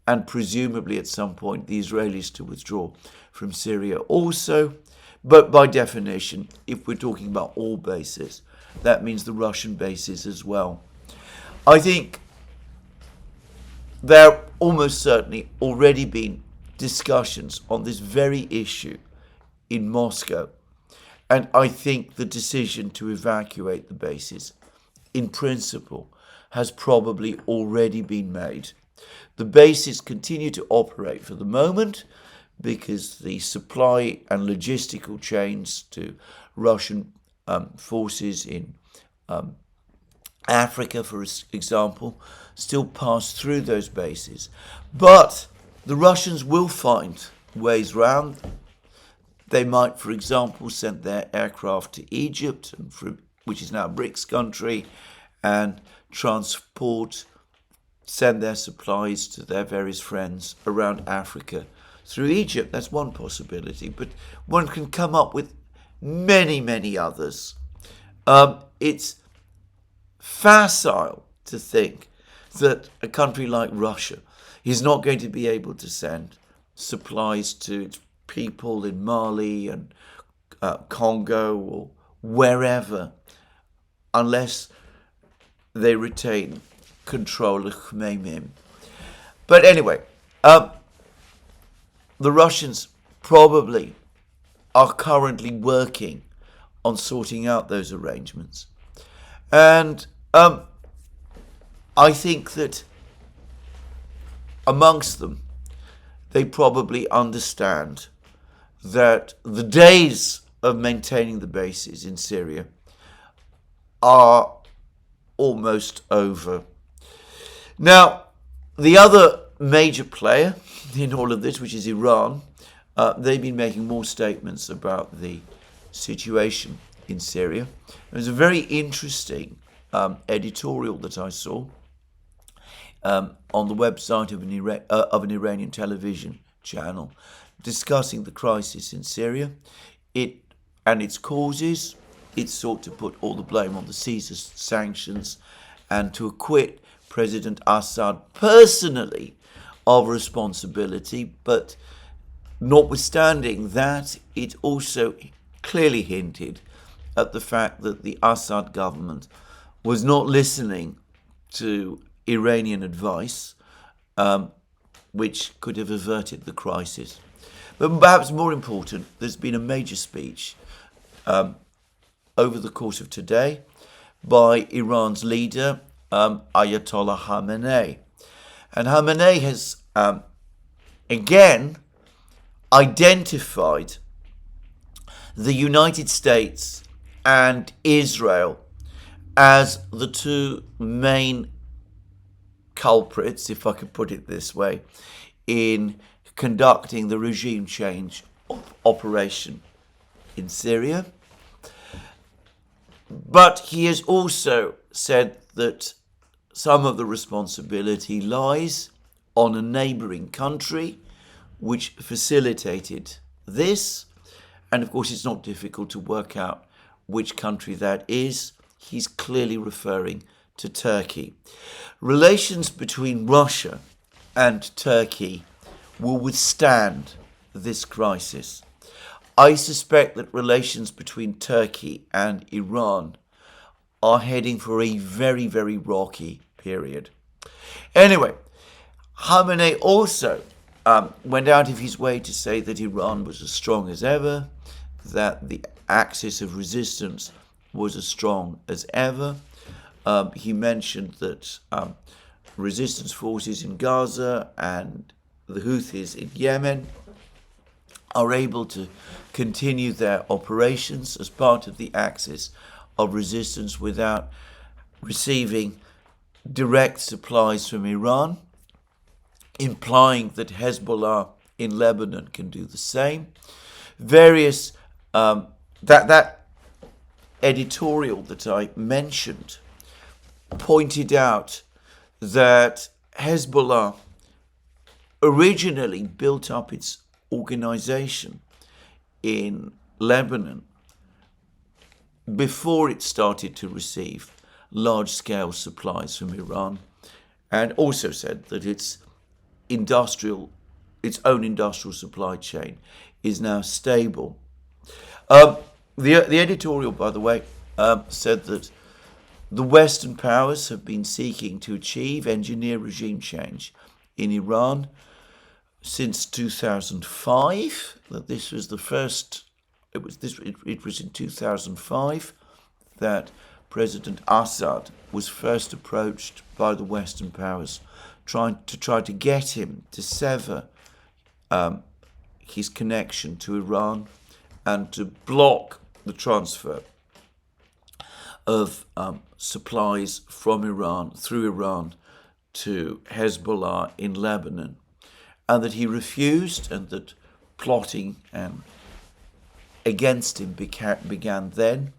S1: and presumably at some point the Israelis to withdraw from Syria also. But by definition, if we're talking about all bases, that means the Russian bases as well. I think there have almost certainly already been discussions on this very issue in Moscow. And I think the decision to evacuate the bases, in principle, has probably already been made. The bases continue to operate for the moment because the supply and logistical chains to Russian forces in Africa, for example, still pass through those bases. But the Russians will find ways round. They might, for example, send their aircraft to Egypt, which is now a BRICS country, and send their supplies to their various friends around Africa through Egypt. That's one possibility, but one can come up with many, many others. It's facile to think that a country like Russia is not going to be able to send supplies to its people in Mali and Congo or wherever unless they retain control of Khmeimim. But anyway, the Russians probably are currently working on sorting out those arrangements. And I think that amongst them, they probably understand that the days of maintaining the bases in Syria are almost over. Now, the other major player in all of this, which is Iran, they've been making more statements about the situation in Syria. It was a very interesting editorial that I saw on the website of an Iranian television channel discussing the crisis in Syria and its causes. It sought to put all the blame on the Caesar's sanctions and to acquit President Assad personally of responsibility, but notwithstanding that, it also clearly hinted at the fact that the Assad government was not listening to Iranian advice, which could have averted the crisis. But perhaps more important, there's been a major speech over the course of today by Iran's leader, Ayatollah Khamenei. And Khamenei has again identified the United States and Israel as the two main culprits, if I could put it this way, in conducting the regime change operation in Syria. But he has also said that some of the responsibility lies on a neighbouring country which facilitated this. And of course, it's not difficult to work out which country that is. He's clearly referring to Turkey. Relations between Russia and Turkey will withstand this crisis. I suspect that relations between Turkey and Iran are heading for a very, very rocky period. Anyway, Khamenei also went out of his way to say that Iran was as strong as ever, that the axis of resistance was as strong as ever. He mentioned that resistance forces in Gaza and the Houthis in Yemen are able to continue their operations as part of the axis of resistance without receiving direct supplies from Iran, implying that Hezbollah in Lebanon can do the same. Various that editorial that I mentioned pointed out that Hezbollah originally built up its organization in Lebanon before it started to receive large-scale supplies from Iran, and also said that its own industrial supply chain is now stable. The editorial, by the way, said that the Western powers have been seeking to engineer regime change in Iran since 2005. That this was the first. It was in 2005 that President Assad was first approached by the Western powers, trying to get him to sever his connection to Iran and to block the transfer of supplies from Iran, through Iran, to Hezbollah in Lebanon, and that he refused, and that plotting against him began then.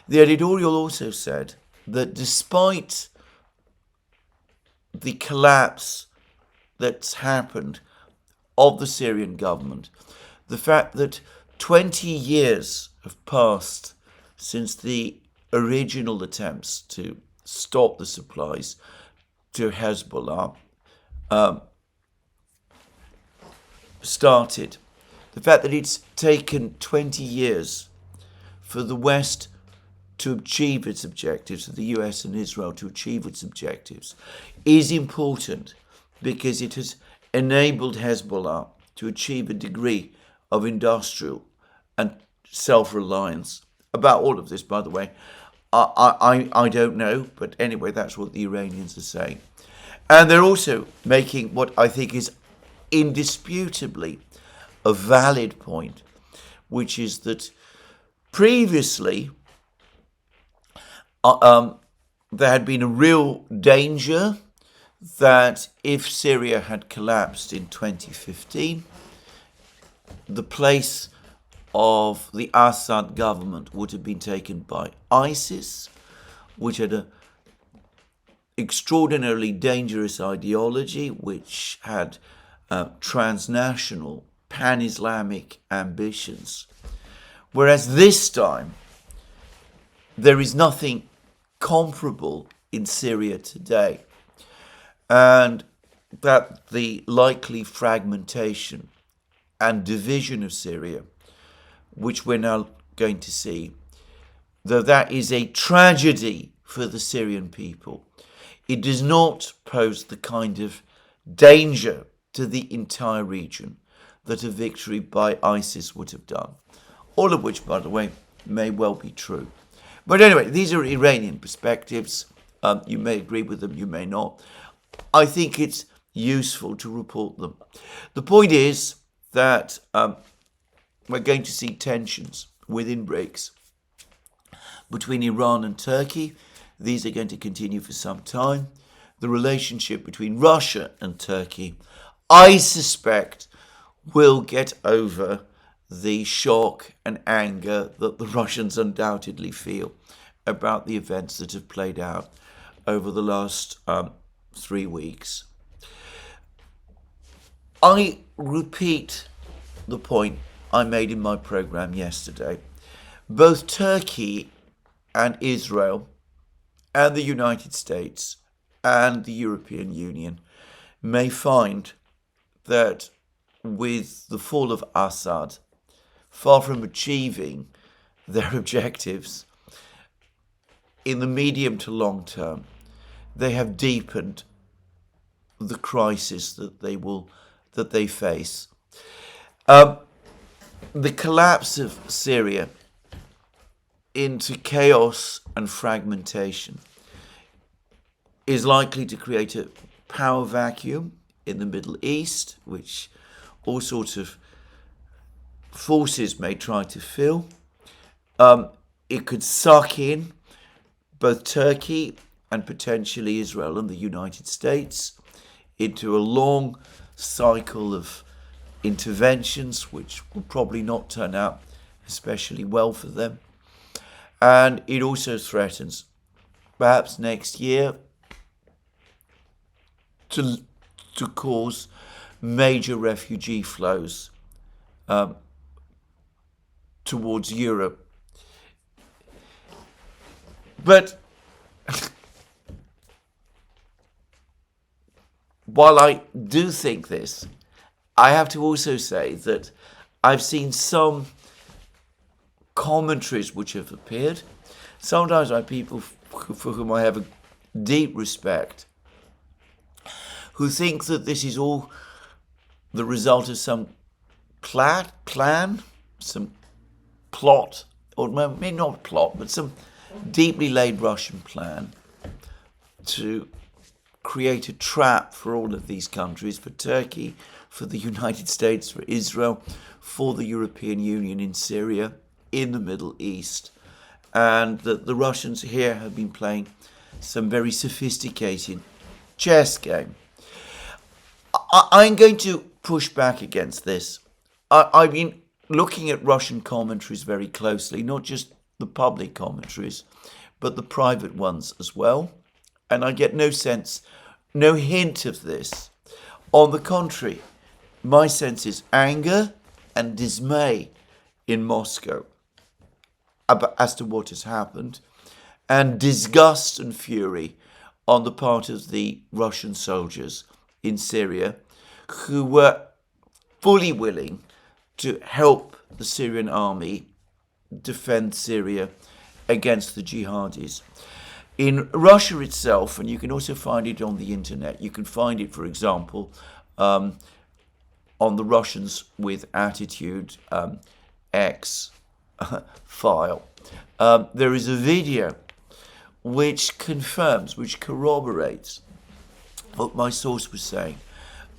S1: The editorial also said that despite the collapse that's happened of the Syrian government, the fact that 20 years have passed since the original attempts to stop the supplies to Hezbollah started, the fact that it's taken 20 years for the West to achieve its objectives, for the US and Israel to achieve its objectives, is important because it has enabled Hezbollah to achieve a degree of industrial and self-reliance. About all of this, by the way, I don't know, but anyway, that's what the Iranians are saying. And they're also making what I think is indisputably a valid point, which is that previously there had been a real danger that if Syria had collapsed in 2015, the place of the Assad government would have been taken by ISIS, which had an extraordinarily dangerous ideology, which had transnational, pan-Islamic ambitions. Whereas this time, there is nothing comparable in Syria today. And that the likely fragmentation and division of Syria, which we're now going to see, though that is a tragedy for the Syrian people, it does not pose the kind of danger to the entire region that a victory by ISIS would have done. All of which, by the way, may well be true. But anyway, these are Iranian perspectives. You may agree with them, you may not. I think it's useful to report them. The point is that we're going to see tensions within BRICS between Iran and Turkey. These are going to continue for some time. The relationship between Russia and Turkey, I suspect, will get over the shock and anger that the Russians undoubtedly feel about the events that have played out over the last 3 weeks. I repeat the point I made in my program yesterday. Both Turkey and Israel and the United States and the European Union may find that with the fall of Assad, far from achieving their objectives, in the medium to long term, they have deepened the crisis that they face. The collapse of Syria into chaos and fragmentation is likely to create a power vacuum in the Middle East, which all sorts of forces may try to fill. It could suck in both Turkey and potentially Israel and the United States into a long cycle of interventions, which will probably not turn out especially well for them. And it also threatens, perhaps next year, to cause major refugee flows towards Europe. But while I do think this, I have to also say that I've seen some commentaries which have appeared, sometimes by people for whom I have a deep respect, who think that this is all the result of some plan, some plot, or maybe not plot, but some deeply laid Russian plan to create a trap for all of these countries, for Turkey, for the United States, for Israel, for the European Union in Syria, in the Middle East. And that the Russians here have been playing some very sophisticated chess game. I'm going to push back against this. I've been looking at Russian commentaries very closely, not just the public commentaries, but the private ones as well. And I get no sense, no hint of this. On the contrary, my sense is anger and dismay in Moscow as to what has happened, and disgust and fury on the part of the Russian soldiers in Syria, who were fully willing to help the Syrian army defend Syria against the jihadis. In Russia itself, and you can also find it on the internet, you can find it, for example, on the Russians with Attitude X file. There is a video which confirms, which corroborates what my source was saying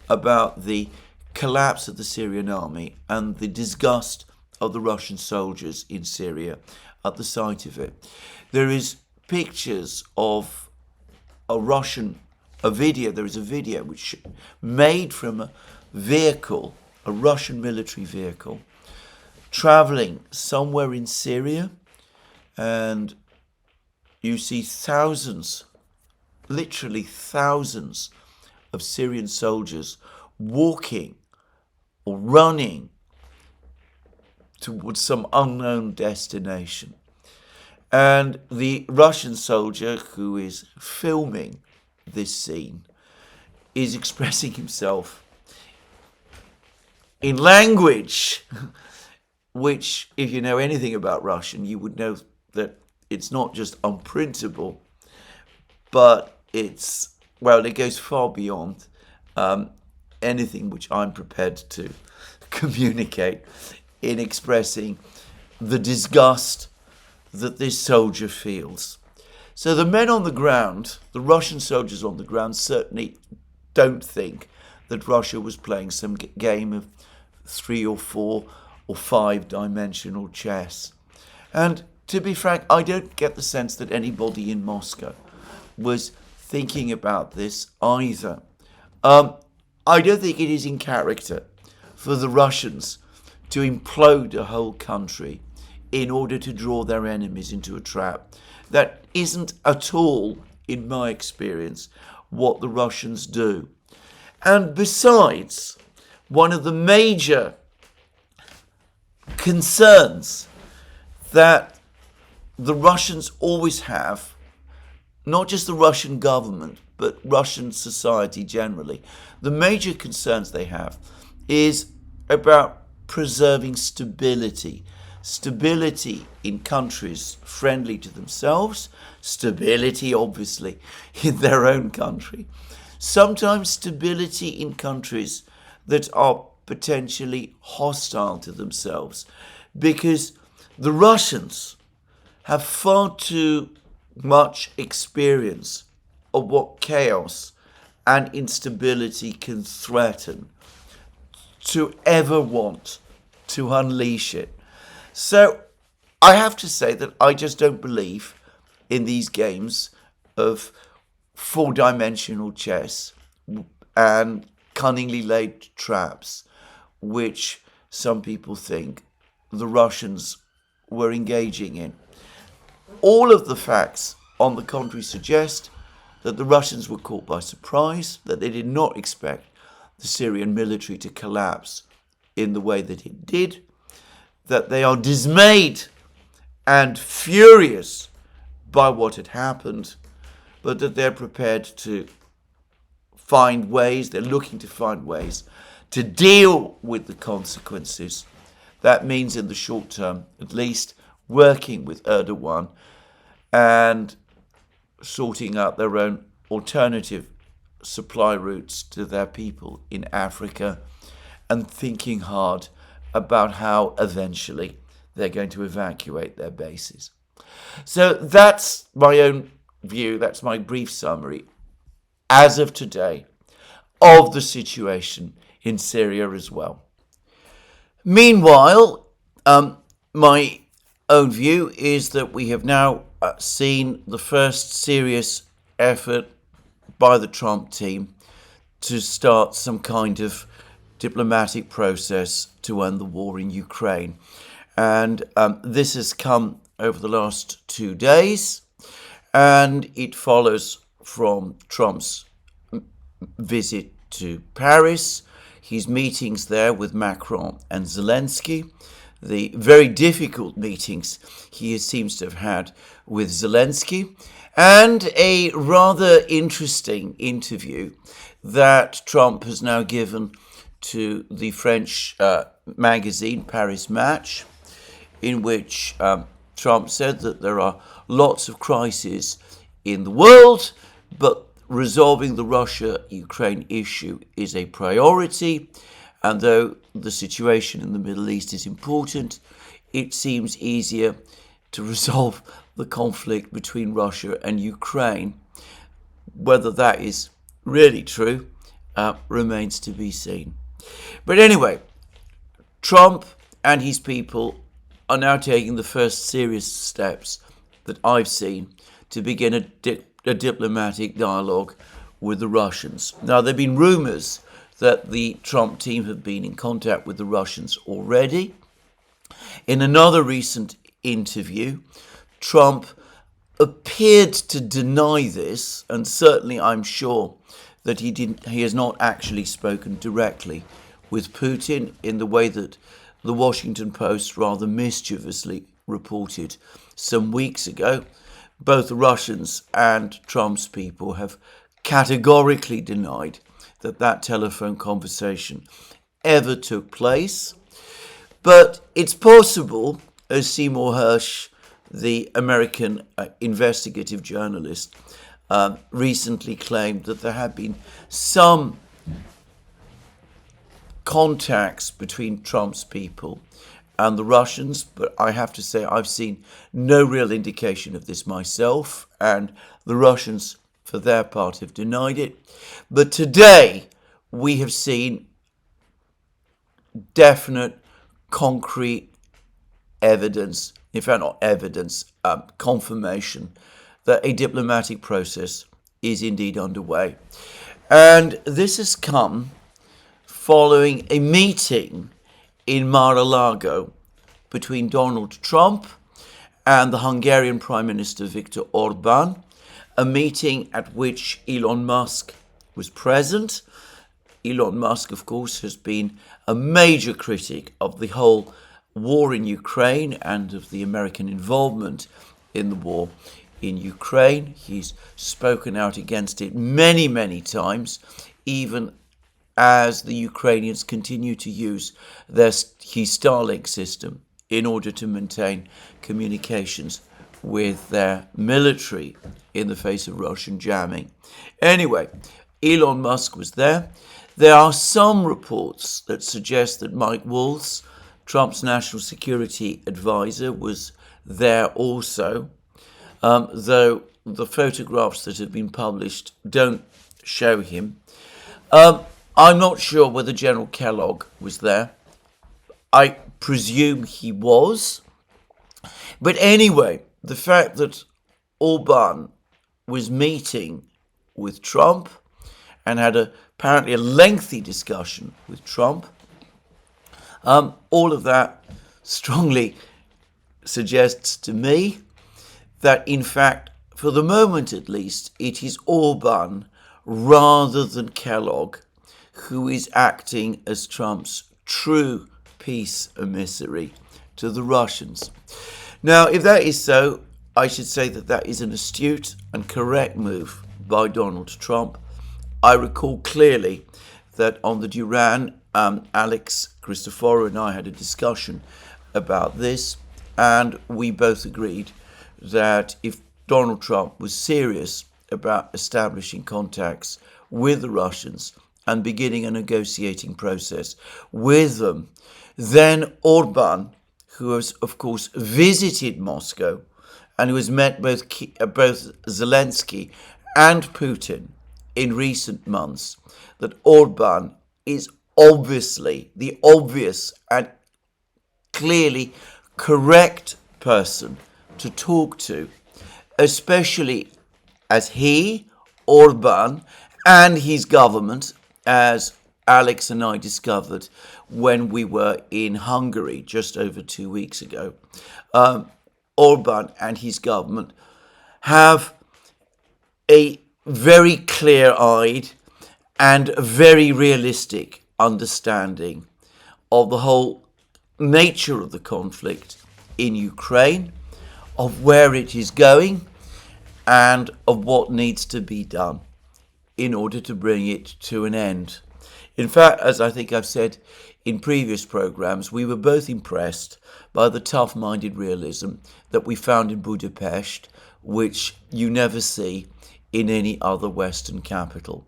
S1: about the collapse of the Syrian army and the disgust of the Russian soldiers in Syria at the sight of it. There is pictures of there is a video which made from a vehicle, a Russian military vehicle, traveling somewhere in Syria, and you see thousands, literally thousands of Syrian soldiers walking or running towards some unknown destination. And the Russian soldier who is filming this scene is expressing himself in language which, if you know anything about Russian, you would know that it's not just unprintable, but it goes far beyond anything which I'm prepared to communicate in expressing the disgust that this soldier feels. So the men on the ground, the Russian soldiers on the ground, certainly don't think that Russia was playing some game of 3 or 4 or 5 dimensional chess. And to be frank, I don't get the sense that anybody in Moscow was thinking about this either. I don't think it is in character for the Russians to implode a whole country in order to draw their enemies into a trap. That isn't at all, in my experience, what the Russians do. And besides, one of the major concerns that the Russians always have, not just the Russian government, but Russian society generally, the major concerns they have is about preserving stability. Stability in countries friendly to themselves, stability, obviously, in their own country. Sometimes stability in countries that are potentially hostile to themselves, because the Russians have far too much experience of what chaos and instability can threaten to ever want to unleash it. So I have to say that I just don't believe in these games of 4-dimensional chess and cunningly laid traps, which some people think the Russians were engaging in. All of the facts, on the contrary, suggest that the Russians were caught by surprise, that they did not expect the Syrian military to collapse in the way that it did, that they are dismayed and furious by what had happened, but that they're prepared to find ways, they're looking to find ways to deal with the consequences. That means in the short term, at least, working with Erdogan and sorting out their own alternative supply routes to their people in Africa, and thinking hard about how eventually they're going to evacuate their bases. So that's my own view, that's my brief summary, as of today, of the situation in Syria as well. Meanwhile, my own view is that we have now seen the first serious effort by the Trump team to start some kind of diplomatic process to end the war in Ukraine. And this has come over the last 2 days, and it follows from Trump's visit to Paris, his meetings there with Macron and Zelensky, the very difficult meetings he seems to have had with Zelensky, and a rather interesting interview that Trump has now given to the French magazine Paris Match, in which Trump said that there are lots of crises in the world, but resolving the Russia-Ukraine issue is a priority, and though the situation in the Middle East is important, it seems easier to resolve the conflict between Russia and Ukraine. Whether that is really true remains to be seen. But anyway, Trump and his people are now taking the first serious steps that I've seen to begin a diplomatic dialogue with the Russians. Now, there have been rumors that the Trump team have been in contact with the Russians already, In another recent interview, Trump appeared to deny this, and certainly I'm sure that he has not actually spoken directly with Putin in the way that the Washington Post rather mischievously reported some weeks ago. Both the Russians and Trump's people have categorically denied that telephone conversation ever took place. But it's possible, as Seymour Hersh, the American investigative journalist, recently claimed that there had been some contacts between Trump's people and the Russians, but I have to say I've seen no real indication of this myself, and the Russians, for their part, have denied it. But today we have seen definite, concrete evidence, in fact not evidence, confirmation that a diplomatic process is indeed underway. And this has come following a meeting in Mar-a-Lago between Donald Trump and the Hungarian Prime Minister Viktor Orban, a meeting at which Elon Musk was present. Elon Musk, of course, has been a major critic of the whole war in Ukraine and of the American involvement in the war in Ukraine. He's spoken out against it many, many times, even as the Ukrainians continue to use his Starlink system in order to maintain communications with their military in the face of Russian jamming. Anyway, Elon Musk was there. There are some reports that suggest that Mike Waltz, Trump's national security advisor, was there also, though the photographs that have been published don't show him. I'm not sure whether General Kellogg was there. I presume he was. But anyway, the fact that Orban was meeting with Trump and had apparently a lengthy discussion with Trump, all of that strongly suggests to me that, in fact, for the moment at least, it is Orban rather than Kellogg who is acting as Trump's true peace emissary to the Russians. Now, if that is so, I should say that is an astute and correct move by Donald Trump. I recall clearly that on the Duran, Alex Christoforou and I had a discussion about this, and we both agreed that if Donald Trump was serious about establishing contacts with the Russians and beginning a negotiating process with them, then Orban, who has, of course, visited Moscow and who has met both Zelensky and Putin in recent months, that Orban is obviously the obvious and clearly correct person to talk to, especially as he, Orban, and his government, as Alex and I discovered when we were in Hungary just over 2 weeks ago, Orban and his government have a very clear-eyed and very realistic understanding of the whole nature of the conflict in Ukraine, of where it is going, and of what needs to be done in order to bring it to an end. In fact, as I think I've said in previous programs, we were both impressed by the tough-minded realism that we found in Budapest, which you never see in any other Western capital.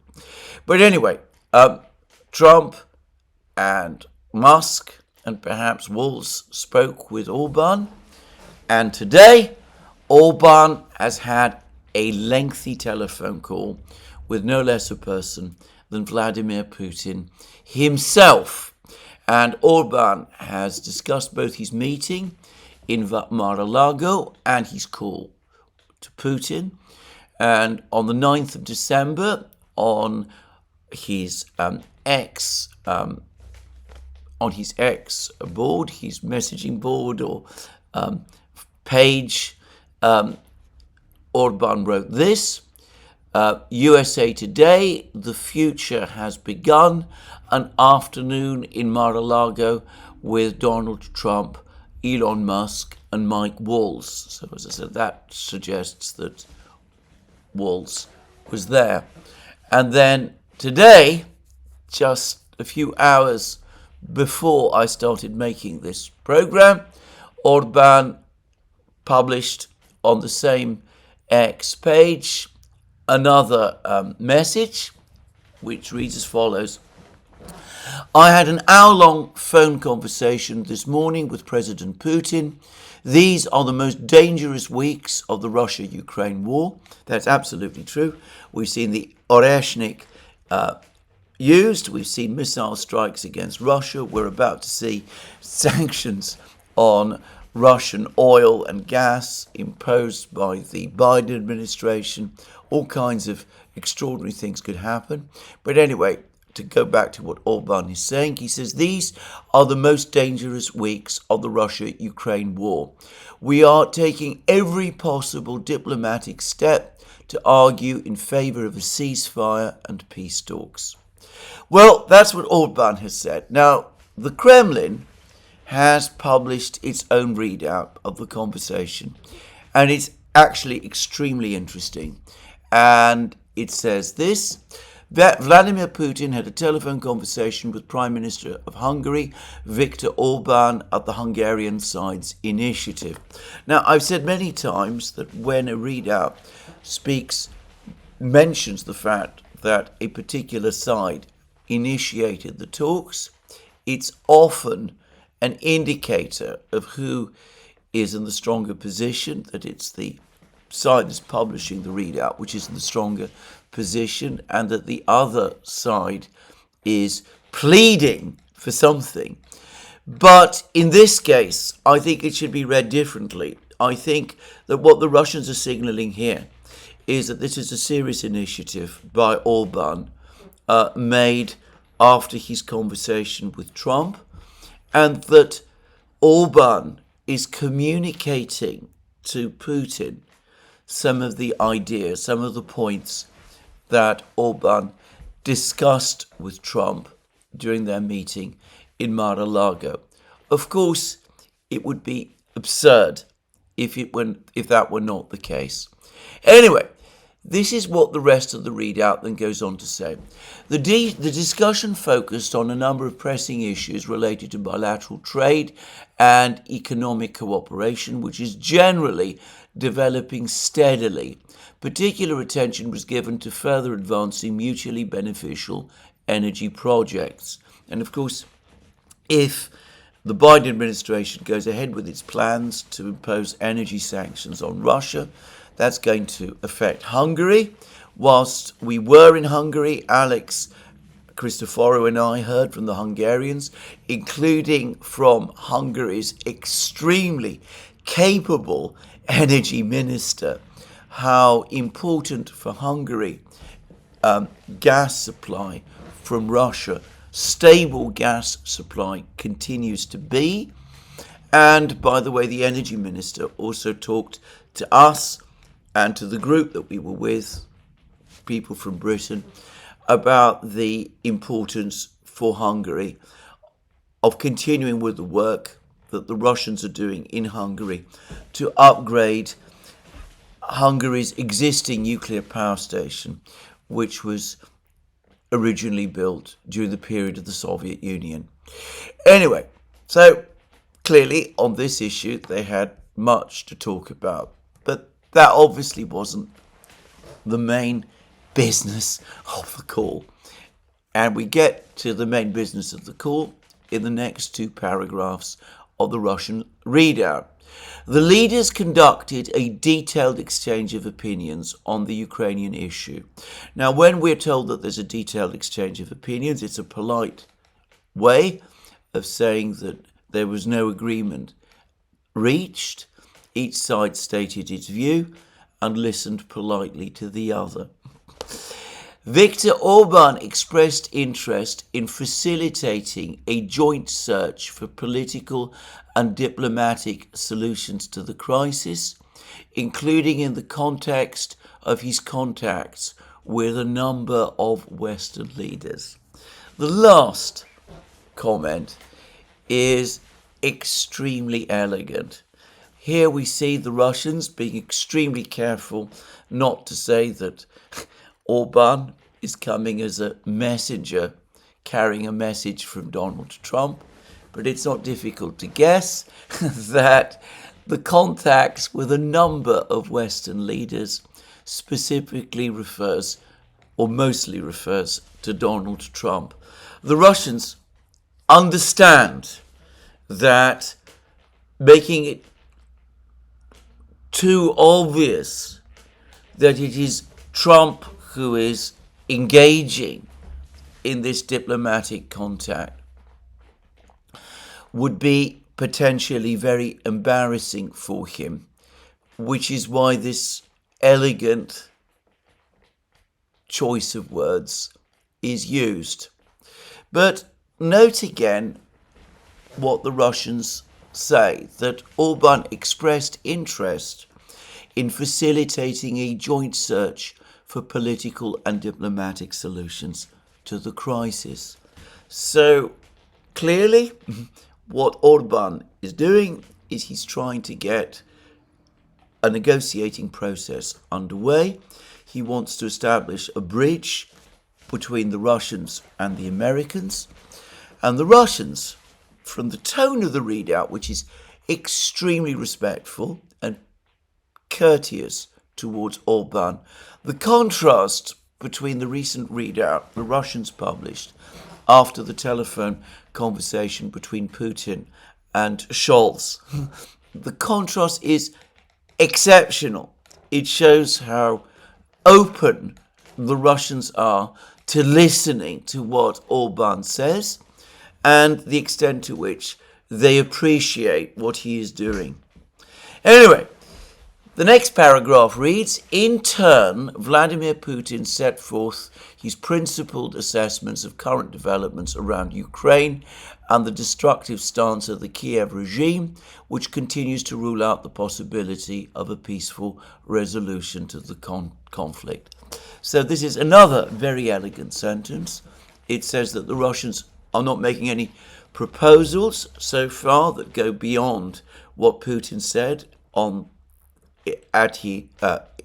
S1: But anyway, Trump and Musk and perhaps Waltz spoke with Orban, and today Orban has had a lengthy telephone call with no less a person than Vladimir Putin himself. And Orban has discussed both his meeting in Mar-a-Lago and his call to Putin. And on the 9th of December, on his X on his X board, his messaging board or page, Orban wrote this: USA Today, the future has begun. An afternoon in Mar-a-Lago with Donald Trump, Elon Musk and Mike Walls. So as I said, that suggests that Walls was there. And then today, just a few hours before I started making this program, Orban published on the same X page another message, which reads as follows: I had an hour-long phone conversation this morning with President Putin. These are the most dangerous weeks of the Russia-Ukraine war. That's absolutely true. We've seen the Oreshnik used. We've seen missile strikes against Russia. We're about to see sanctions on Russian oil and gas imposed by the Biden administration. All kinds of extraordinary things could happen. But anyway, to go back to what Orban is saying, he says, these are the most dangerous weeks of the Russia-Ukraine war. We are taking every possible diplomatic step to argue in favor of a ceasefire and peace talks. Well, that's what Orban has said. Now, the Kremlin has published its own readout of the conversation, and it's actually extremely interesting. And it says this: that Vladimir Putin had a telephone conversation with Prime Minister of Hungary, Viktor Orban, at the Hungarian side's initiative. Now, I've said many times that when a readout mentions the fact that a particular side initiated the talks, it's often an indicator of who is in the stronger position, that it's the side that's publishing the readout which is in the stronger position, and that the other side is pleading for something. But in this case, I think it should be read differently. I think that what the Russians are signaling here is that this is a serious initiative by Orban, made after his conversation with Trump, and that Orban is communicating to Putin some of the ideas, some of the points that Orban discussed with Trump during their meeting in Mar-a-Lago. Of course, it would be absurd if that were not the case. Anyway, this is what the rest of the readout then goes on to say. The discussion focused on a number of pressing issues related to bilateral trade and economic cooperation, which is generally developing steadily. Particular attention was given to further advancing mutually beneficial energy projects. And of course, if the Biden administration goes ahead with its plans to impose energy sanctions on Russia, that's going to affect Hungary. Whilst we were in Hungary, Alex Christoforou and I heard from the Hungarians, including from Hungary's extremely capable energy minister, how important for Hungary gas supply from Russia, stable gas supply, continues to be. And by the way, the energy minister also talked to us and to the group that we were with, people from Britain, about the importance for Hungary of continuing with the work that the Russians are doing in Hungary to upgrade Hungary's existing nuclear power station, which was originally built during the period of the Soviet Union. Anyway, so clearly on this issue they had much to talk about, but that obviously wasn't the main business of the call. And we get to the main business of the call in the next two paragraphs of the Russian readout. The leaders conducted a detailed exchange of opinions on the Ukrainian issue. Now, when we're told that there's a detailed exchange of opinions, it's a polite way of saying that there was no agreement reached. Each side stated its view and listened politely to the other. Viktor Orban expressed interest in facilitating a joint search for political and diplomatic solutions to the crisis, including in the context of his contacts with a number of Western leaders. The last comment is extremely elegant. Here we see the Russians being extremely careful not to say that Orban is coming as a messenger, carrying a message from Donald Trump, but it's not difficult to guess that the contacts with a number of Western leaders specifically refers, or mostly refers, to Donald Trump. The Russians understand that making it too obvious that it is Trump who is engaging in this diplomatic contact would be potentially very embarrassing for him, which is why this elegant choice of words is used. But note again what the Russians say, that Orban expressed interest in facilitating a joint search for political and diplomatic solutions to the crisis. So clearly, what Orban is doing is he's trying to get a negotiating process underway. He wants to establish a bridge between the Russians and the Americans. And the Russians, from the tone of the readout, which is extremely respectful and courteous towards Orban, the contrast between the recent readout the Russians published after the telephone conversation between Putin and Scholz, the contrast is exceptional. It shows how open the Russians are to listening to what Orban says and the extent to which they appreciate what he is doing. Anyway, the next paragraph reads, in turn, Vladimir Putin set forth his principled assessments of current developments around Ukraine and the destructive stance of the Kiev regime, which continues to rule out the possibility of a peaceful resolution to the conflict. So this is another very elegant sentence. It says that the Russians are not making any proposals so far that go beyond what Putin said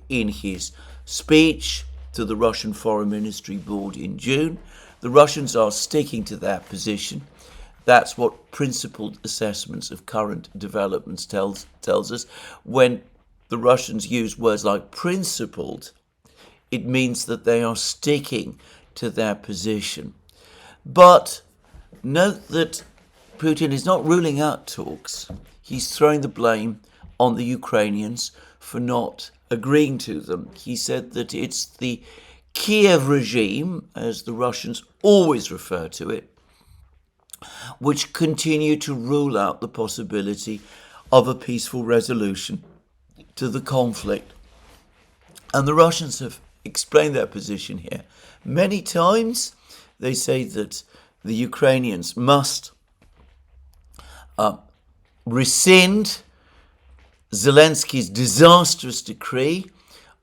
S1: in his speech to the Russian Foreign Ministry Board in June. The Russians are sticking to that position. That's what principled assessments of current developments tells us. When the Russians use words like principled, it means that they are sticking to their position. But note that Putin is not ruling out talks. He's throwing the blame on the Ukrainians for not agreeing to them. He said that it's the Kiev regime, as the Russians always refer to it, which continue to rule out the possibility of a peaceful resolution to the conflict. And the Russians have explained their position here many times. They say that the Ukrainians must rescind Zelensky's disastrous decree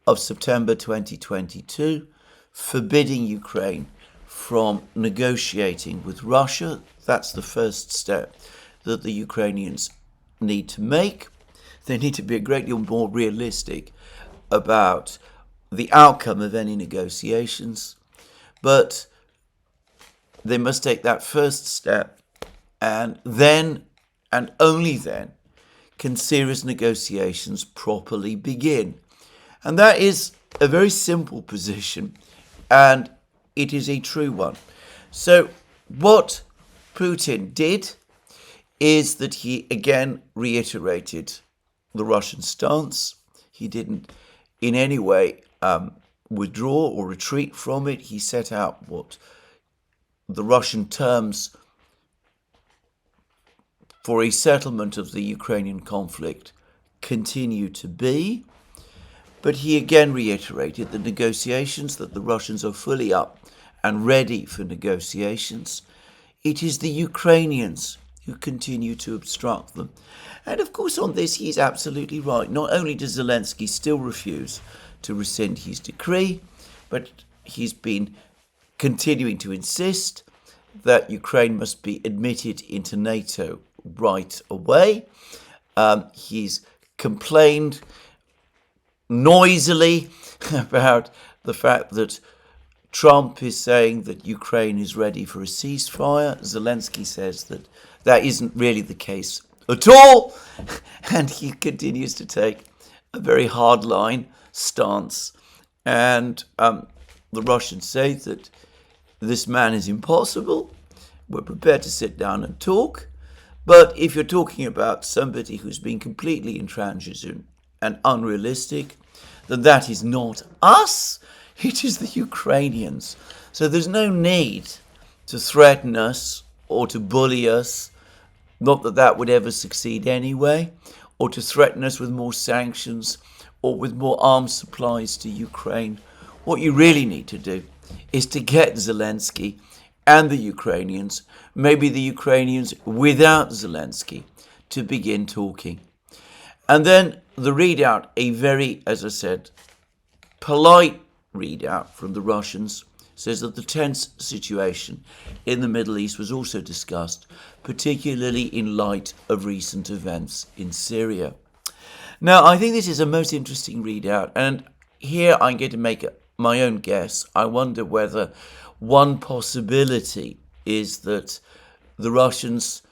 S1: of September 2022, forbidding Ukraine from negotiating with Russia. That's the first step that the Ukrainians need to make. They need to be a great deal more realistic about the outcome of any negotiations, but they must take that first step, and then, and only then, can serious negotiations properly begin. And that is a very simple position, and it is a true one. So what Putin did is that he again reiterated the Russian stance. He didn't in any way withdraw or retreat from it. He set out what the Russian terms for a settlement of the Ukrainian conflict continue to be. But he again reiterated the negotiations, that the Russians are fully up and ready for negotiations. It is the Ukrainians who continue to obstruct them. And of course, on this, he's absolutely right. Not only does Zelensky still refuse to rescind his decree, but he's been continuing to insist that Ukraine must be admitted into NATO right away. He's complained noisily about the fact that Trump is saying that Ukraine is ready for a ceasefire. Zelensky says that that isn't really the case at all, and he continues to take a very hardline stance. And the Russians say that this man is impossible. We're prepared to sit down and talk. But if you're talking about somebody who's been completely intransigent and unrealistic, then that is not us. It is the Ukrainians. So there's no need to threaten us or to bully us, not that that would ever succeed anyway, or to threaten us with more sanctions or with more arms supplies to Ukraine. What you really need to do is to get Zelensky and the Ukrainians, maybe the Ukrainians without Zelensky, to begin talking. And then the readout, a very, as I said, polite readout from the Russians, says that the tense situation in the Middle East was also discussed, particularly in light of recent events in Syria. Now, I think this is a most interesting readout, and here I'm going to make my own guess. I wonder whether one possibility is that the Russians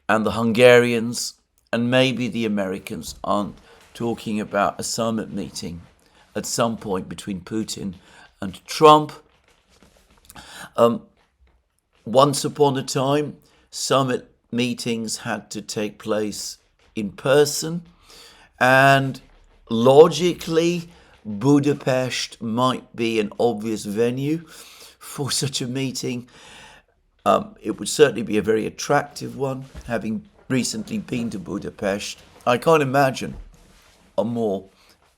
S1: and the Hungarians and maybe the Americans aren't talking about a summit meeting at some point between Putin and Trump. Once upon a time, summit meetings had to take place in person, and logically, Budapest might be an obvious venue for such a meeting. It would certainly be a very attractive one. Having recently been to Budapest, I can't imagine a more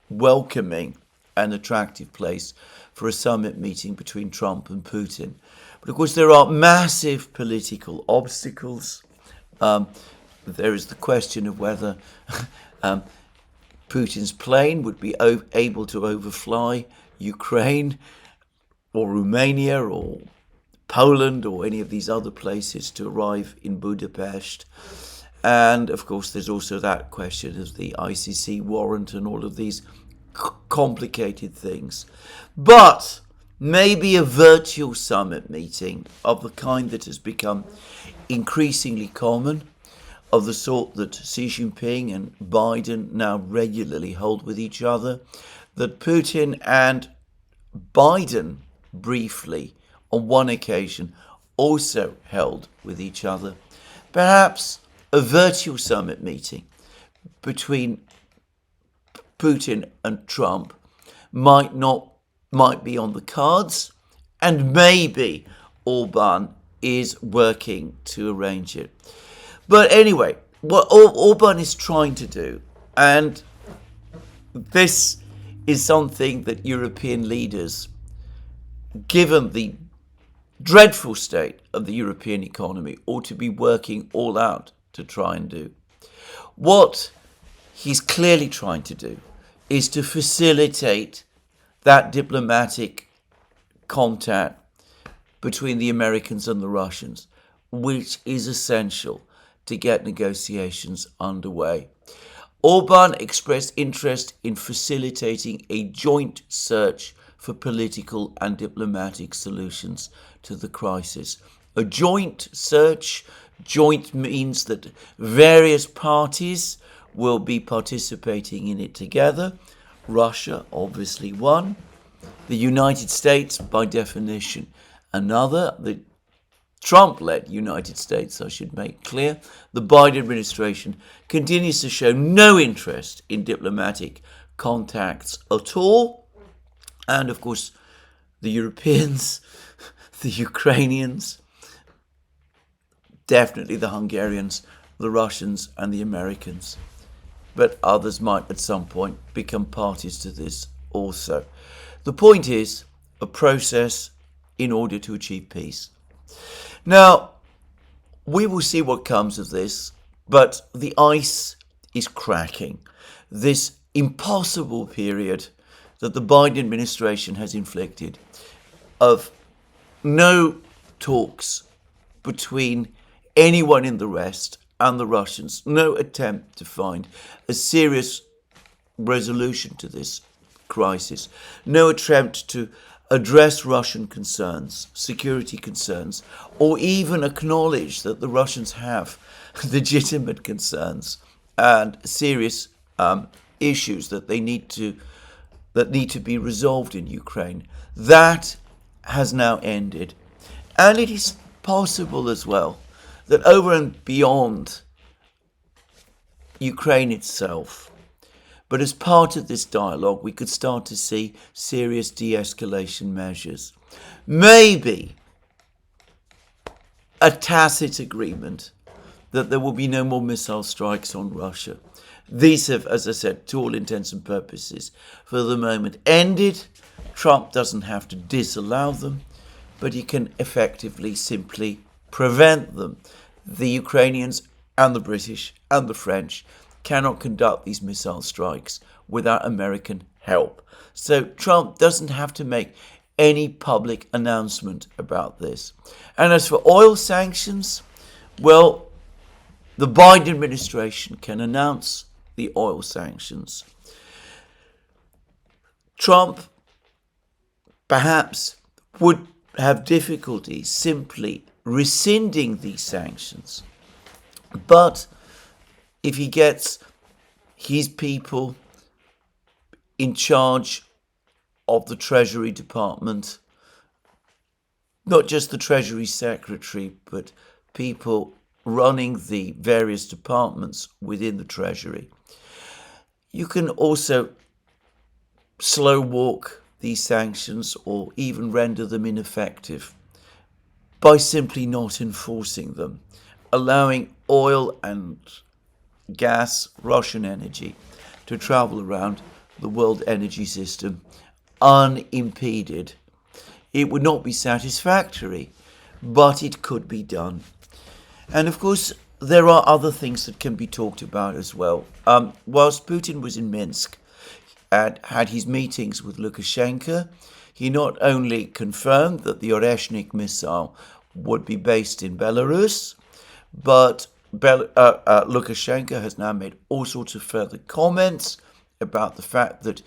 S1: welcoming and attractive place for a summit meeting between Trump and Putin. But of course, there are massive political obstacles. There is the question of whether Putin's plane would be able to overfly Ukraine or Romania or Poland or any of these other places to arrive in Budapest. And of course, there's also that question of the ICC warrant and all of these complicated things. But maybe a virtual summit meeting of the kind that has become increasingly common, of the sort that Xi Jinping and Biden now regularly hold with each other, that Putin and Biden briefly on one occasion also held with each other. Perhaps a virtual summit meeting between Putin and Trump might be on the cards, and maybe Orban is working to arrange it. But anyway, what Orban is trying to do, and this is something that European leaders, given the dreadful state of the European economy, ought to be working all out to try and do. What he's clearly trying to do is to facilitate that diplomatic contact between the Americans and the Russians, which is essential to get negotiations underway. Orban expressed interest in facilitating a joint search for political and diplomatic solutions to the crisis. A joint search, joint means that various parties will be participating in it together. Russia, obviously one. The United States, by definition, another. The Trump-led United States, I should make clear. The Biden administration continues to show no interest in diplomatic contacts at all. And of course, the Europeans, the Ukrainians, definitely the Hungarians, the Russians and the Americans. but others might at some point become parties to this also. The point is a process in order to achieve peace. Now, we will see what comes of this, but the ice is cracking. This impossible period that the Biden administration has inflicted of no talks between anyone in the West and the Russians, no attempt to find a serious resolution to this crisis, no attempt to address Russian concerns, security concerns, or even acknowledge that the Russians have legitimate concerns and serious issues that need to be resolved in Ukraine. That has now ended. And it is possible as well that over and beyond Ukraine itself, but as part of this dialogue, we could start to see serious de-escalation measures. Maybe a tacit agreement that there will be no more missile strikes on Russia. These have, as I said, to all intents and purposes, for the moment ended. Trump doesn't have to disallow them, but he can effectively simply prevent them. The Ukrainians and the British and the French cannot conduct these missile strikes without American help. So Trump doesn't have to make any public announcement about this. And as for oil sanctions, well, the Biden administration can announce the oil sanctions. Trump perhaps would have difficulty simply rescinding these sanctions. But if he gets his people in charge of the Treasury Department, not just the Treasury Secretary, but people running the various departments within the Treasury, you can also slow walk these sanctions or even render them ineffective by simply not enforcing them, allowing oil and gas, Russian energy, to travel around the world energy system unimpeded. It would not be satisfactory, but it could be done. And of course, there are other things that can be talked about as well. Whilst Putin was in Minsk and had his meetings with Lukashenko, he not only confirmed that the Oreshnik missile would be based in Belarus, but Lukashenko has now made all sorts of further comments about the fact that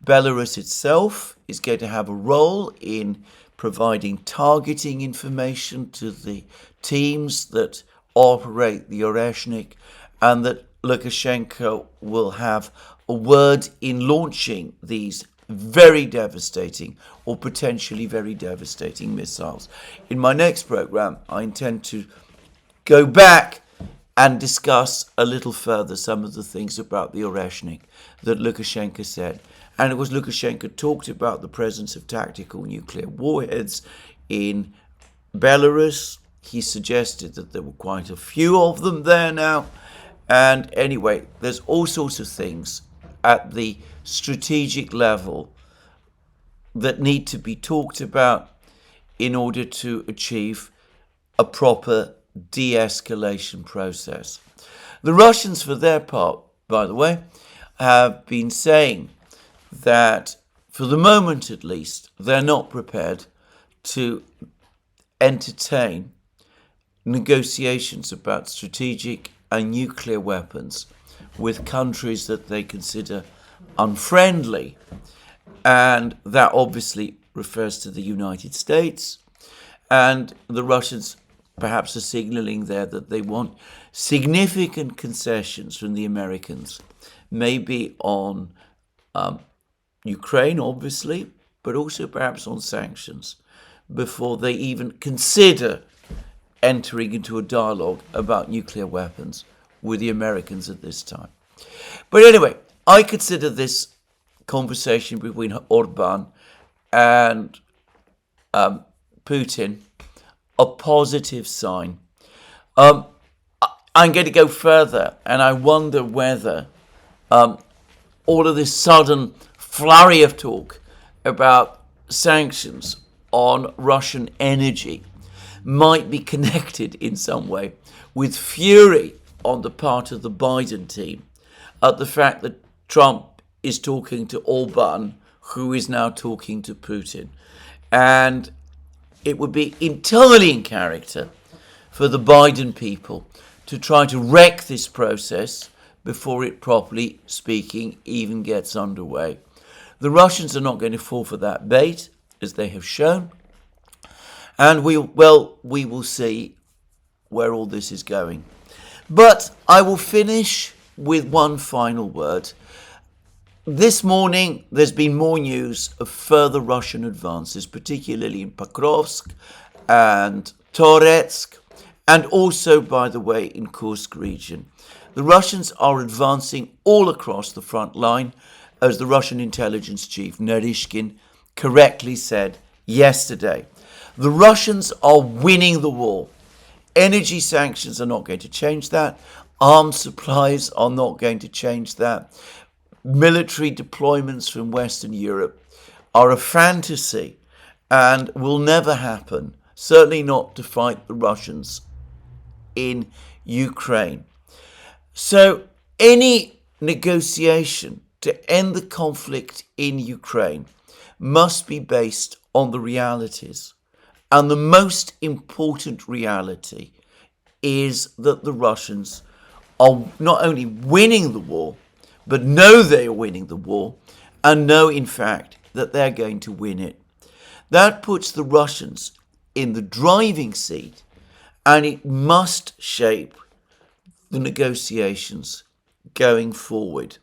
S1: Belarus itself is going to have a role in providing targeting information to the teams that operate the Oreshnik, and that Lukashenko will have a word in launching these very devastating or potentially very devastating missiles. In my next program, I intend to go back and discuss a little further some of the things about the Oreshnik that Lukashenko said. And it was Lukashenko talked about the presence of tactical nuclear warheads in Belarus. He suggested that there were quite a few of them there now. And anyway, there's all sorts of things at the strategic level that need to be talked about in order to achieve a proper de-escalation process. The Russians, for their part, by the way, have been saying that, for the moment at least, they're not prepared to entertain negotiations about strategic and nuclear weapons with countries that they consider unfriendly. And that obviously refers to the United States. And the Russians perhaps are signaling there that they want significant concessions from the Americans, maybe on Ukraine, obviously, but also perhaps on sanctions, before they even consider entering into a dialogue about nuclear weapons with the Americans at this time. But anyway, I consider this conversation between Orban and Putin a positive sign. I'm going to go further, and I wonder whether all of this sudden flurry of talk about sanctions on Russian energy might be connected in some way with fury on the part of the Biden team at the fact that Trump is talking to Orban, who is now talking to Putin. And it would be entirely in character for the Biden people to try to wreck this process before it, properly speaking, even gets underway. The Russians are not going to fall for that bait, as they have shown. And we will see where all this is going. But I will finish with one final word. This morning, there's been more news of further Russian advances, particularly in Pokrovsk and Toretsk, and also, by the way, in Kursk region. The Russians are advancing all across the front line, as the Russian intelligence chief, Naryshkin, correctly said yesterday. The Russians are winning the war. Energy sanctions are not going to change that. Arms supplies are not going to change that. Military deployments from Western Europe are a fantasy and will never happen, certainly not to fight the Russians in Ukraine. So any negotiation to end the conflict in Ukraine must be based on the realities. And the most important reality is that the Russians are not only winning the war, but know they are winning the war, and know, in fact, that they're going to win it. That puts the Russians in the driving seat, and it must shape the negotiations going forward.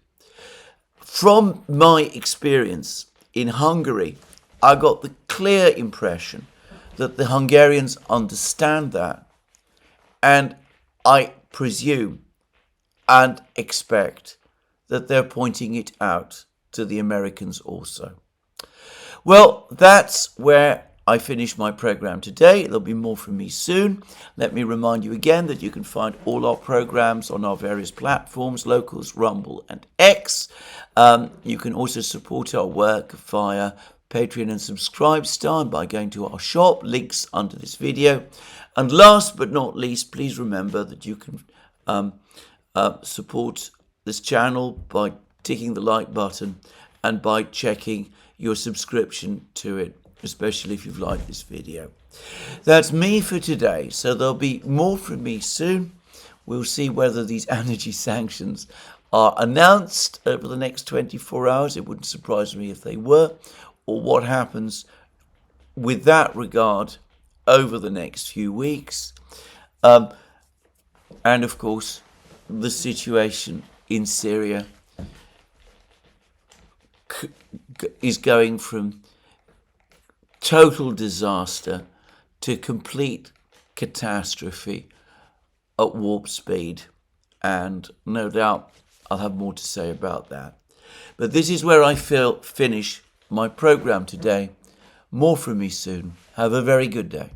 S1: From my experience in Hungary, I got the clear impression that the Hungarians understand that, and I presume and expect that they're pointing it out to the Americans also. Well, that's where I finish my program today. There'll be more from me soon. Let me remind you again that you can find all our programs on our various platforms, Locals, Rumble and X. You can also support our work via Patreon and Subscribestar by going to our shop, links under this video. And last but not least, please remember that you can support this channel by ticking the like button and by checking your subscription to it, especially if you've liked this video. That's me for today, so there'll be more from me soon. We'll see whether these energy sanctions are announced over the next 24 hours. It wouldn't surprise me if they were, or what happens with that regard over the next few weeks. And of course, the situation in Syria is going from total disaster to complete catastrophe at warp speed. And no doubt I'll have more to say about that. But this is where I finish my program today. More from me soon. Have a very good day.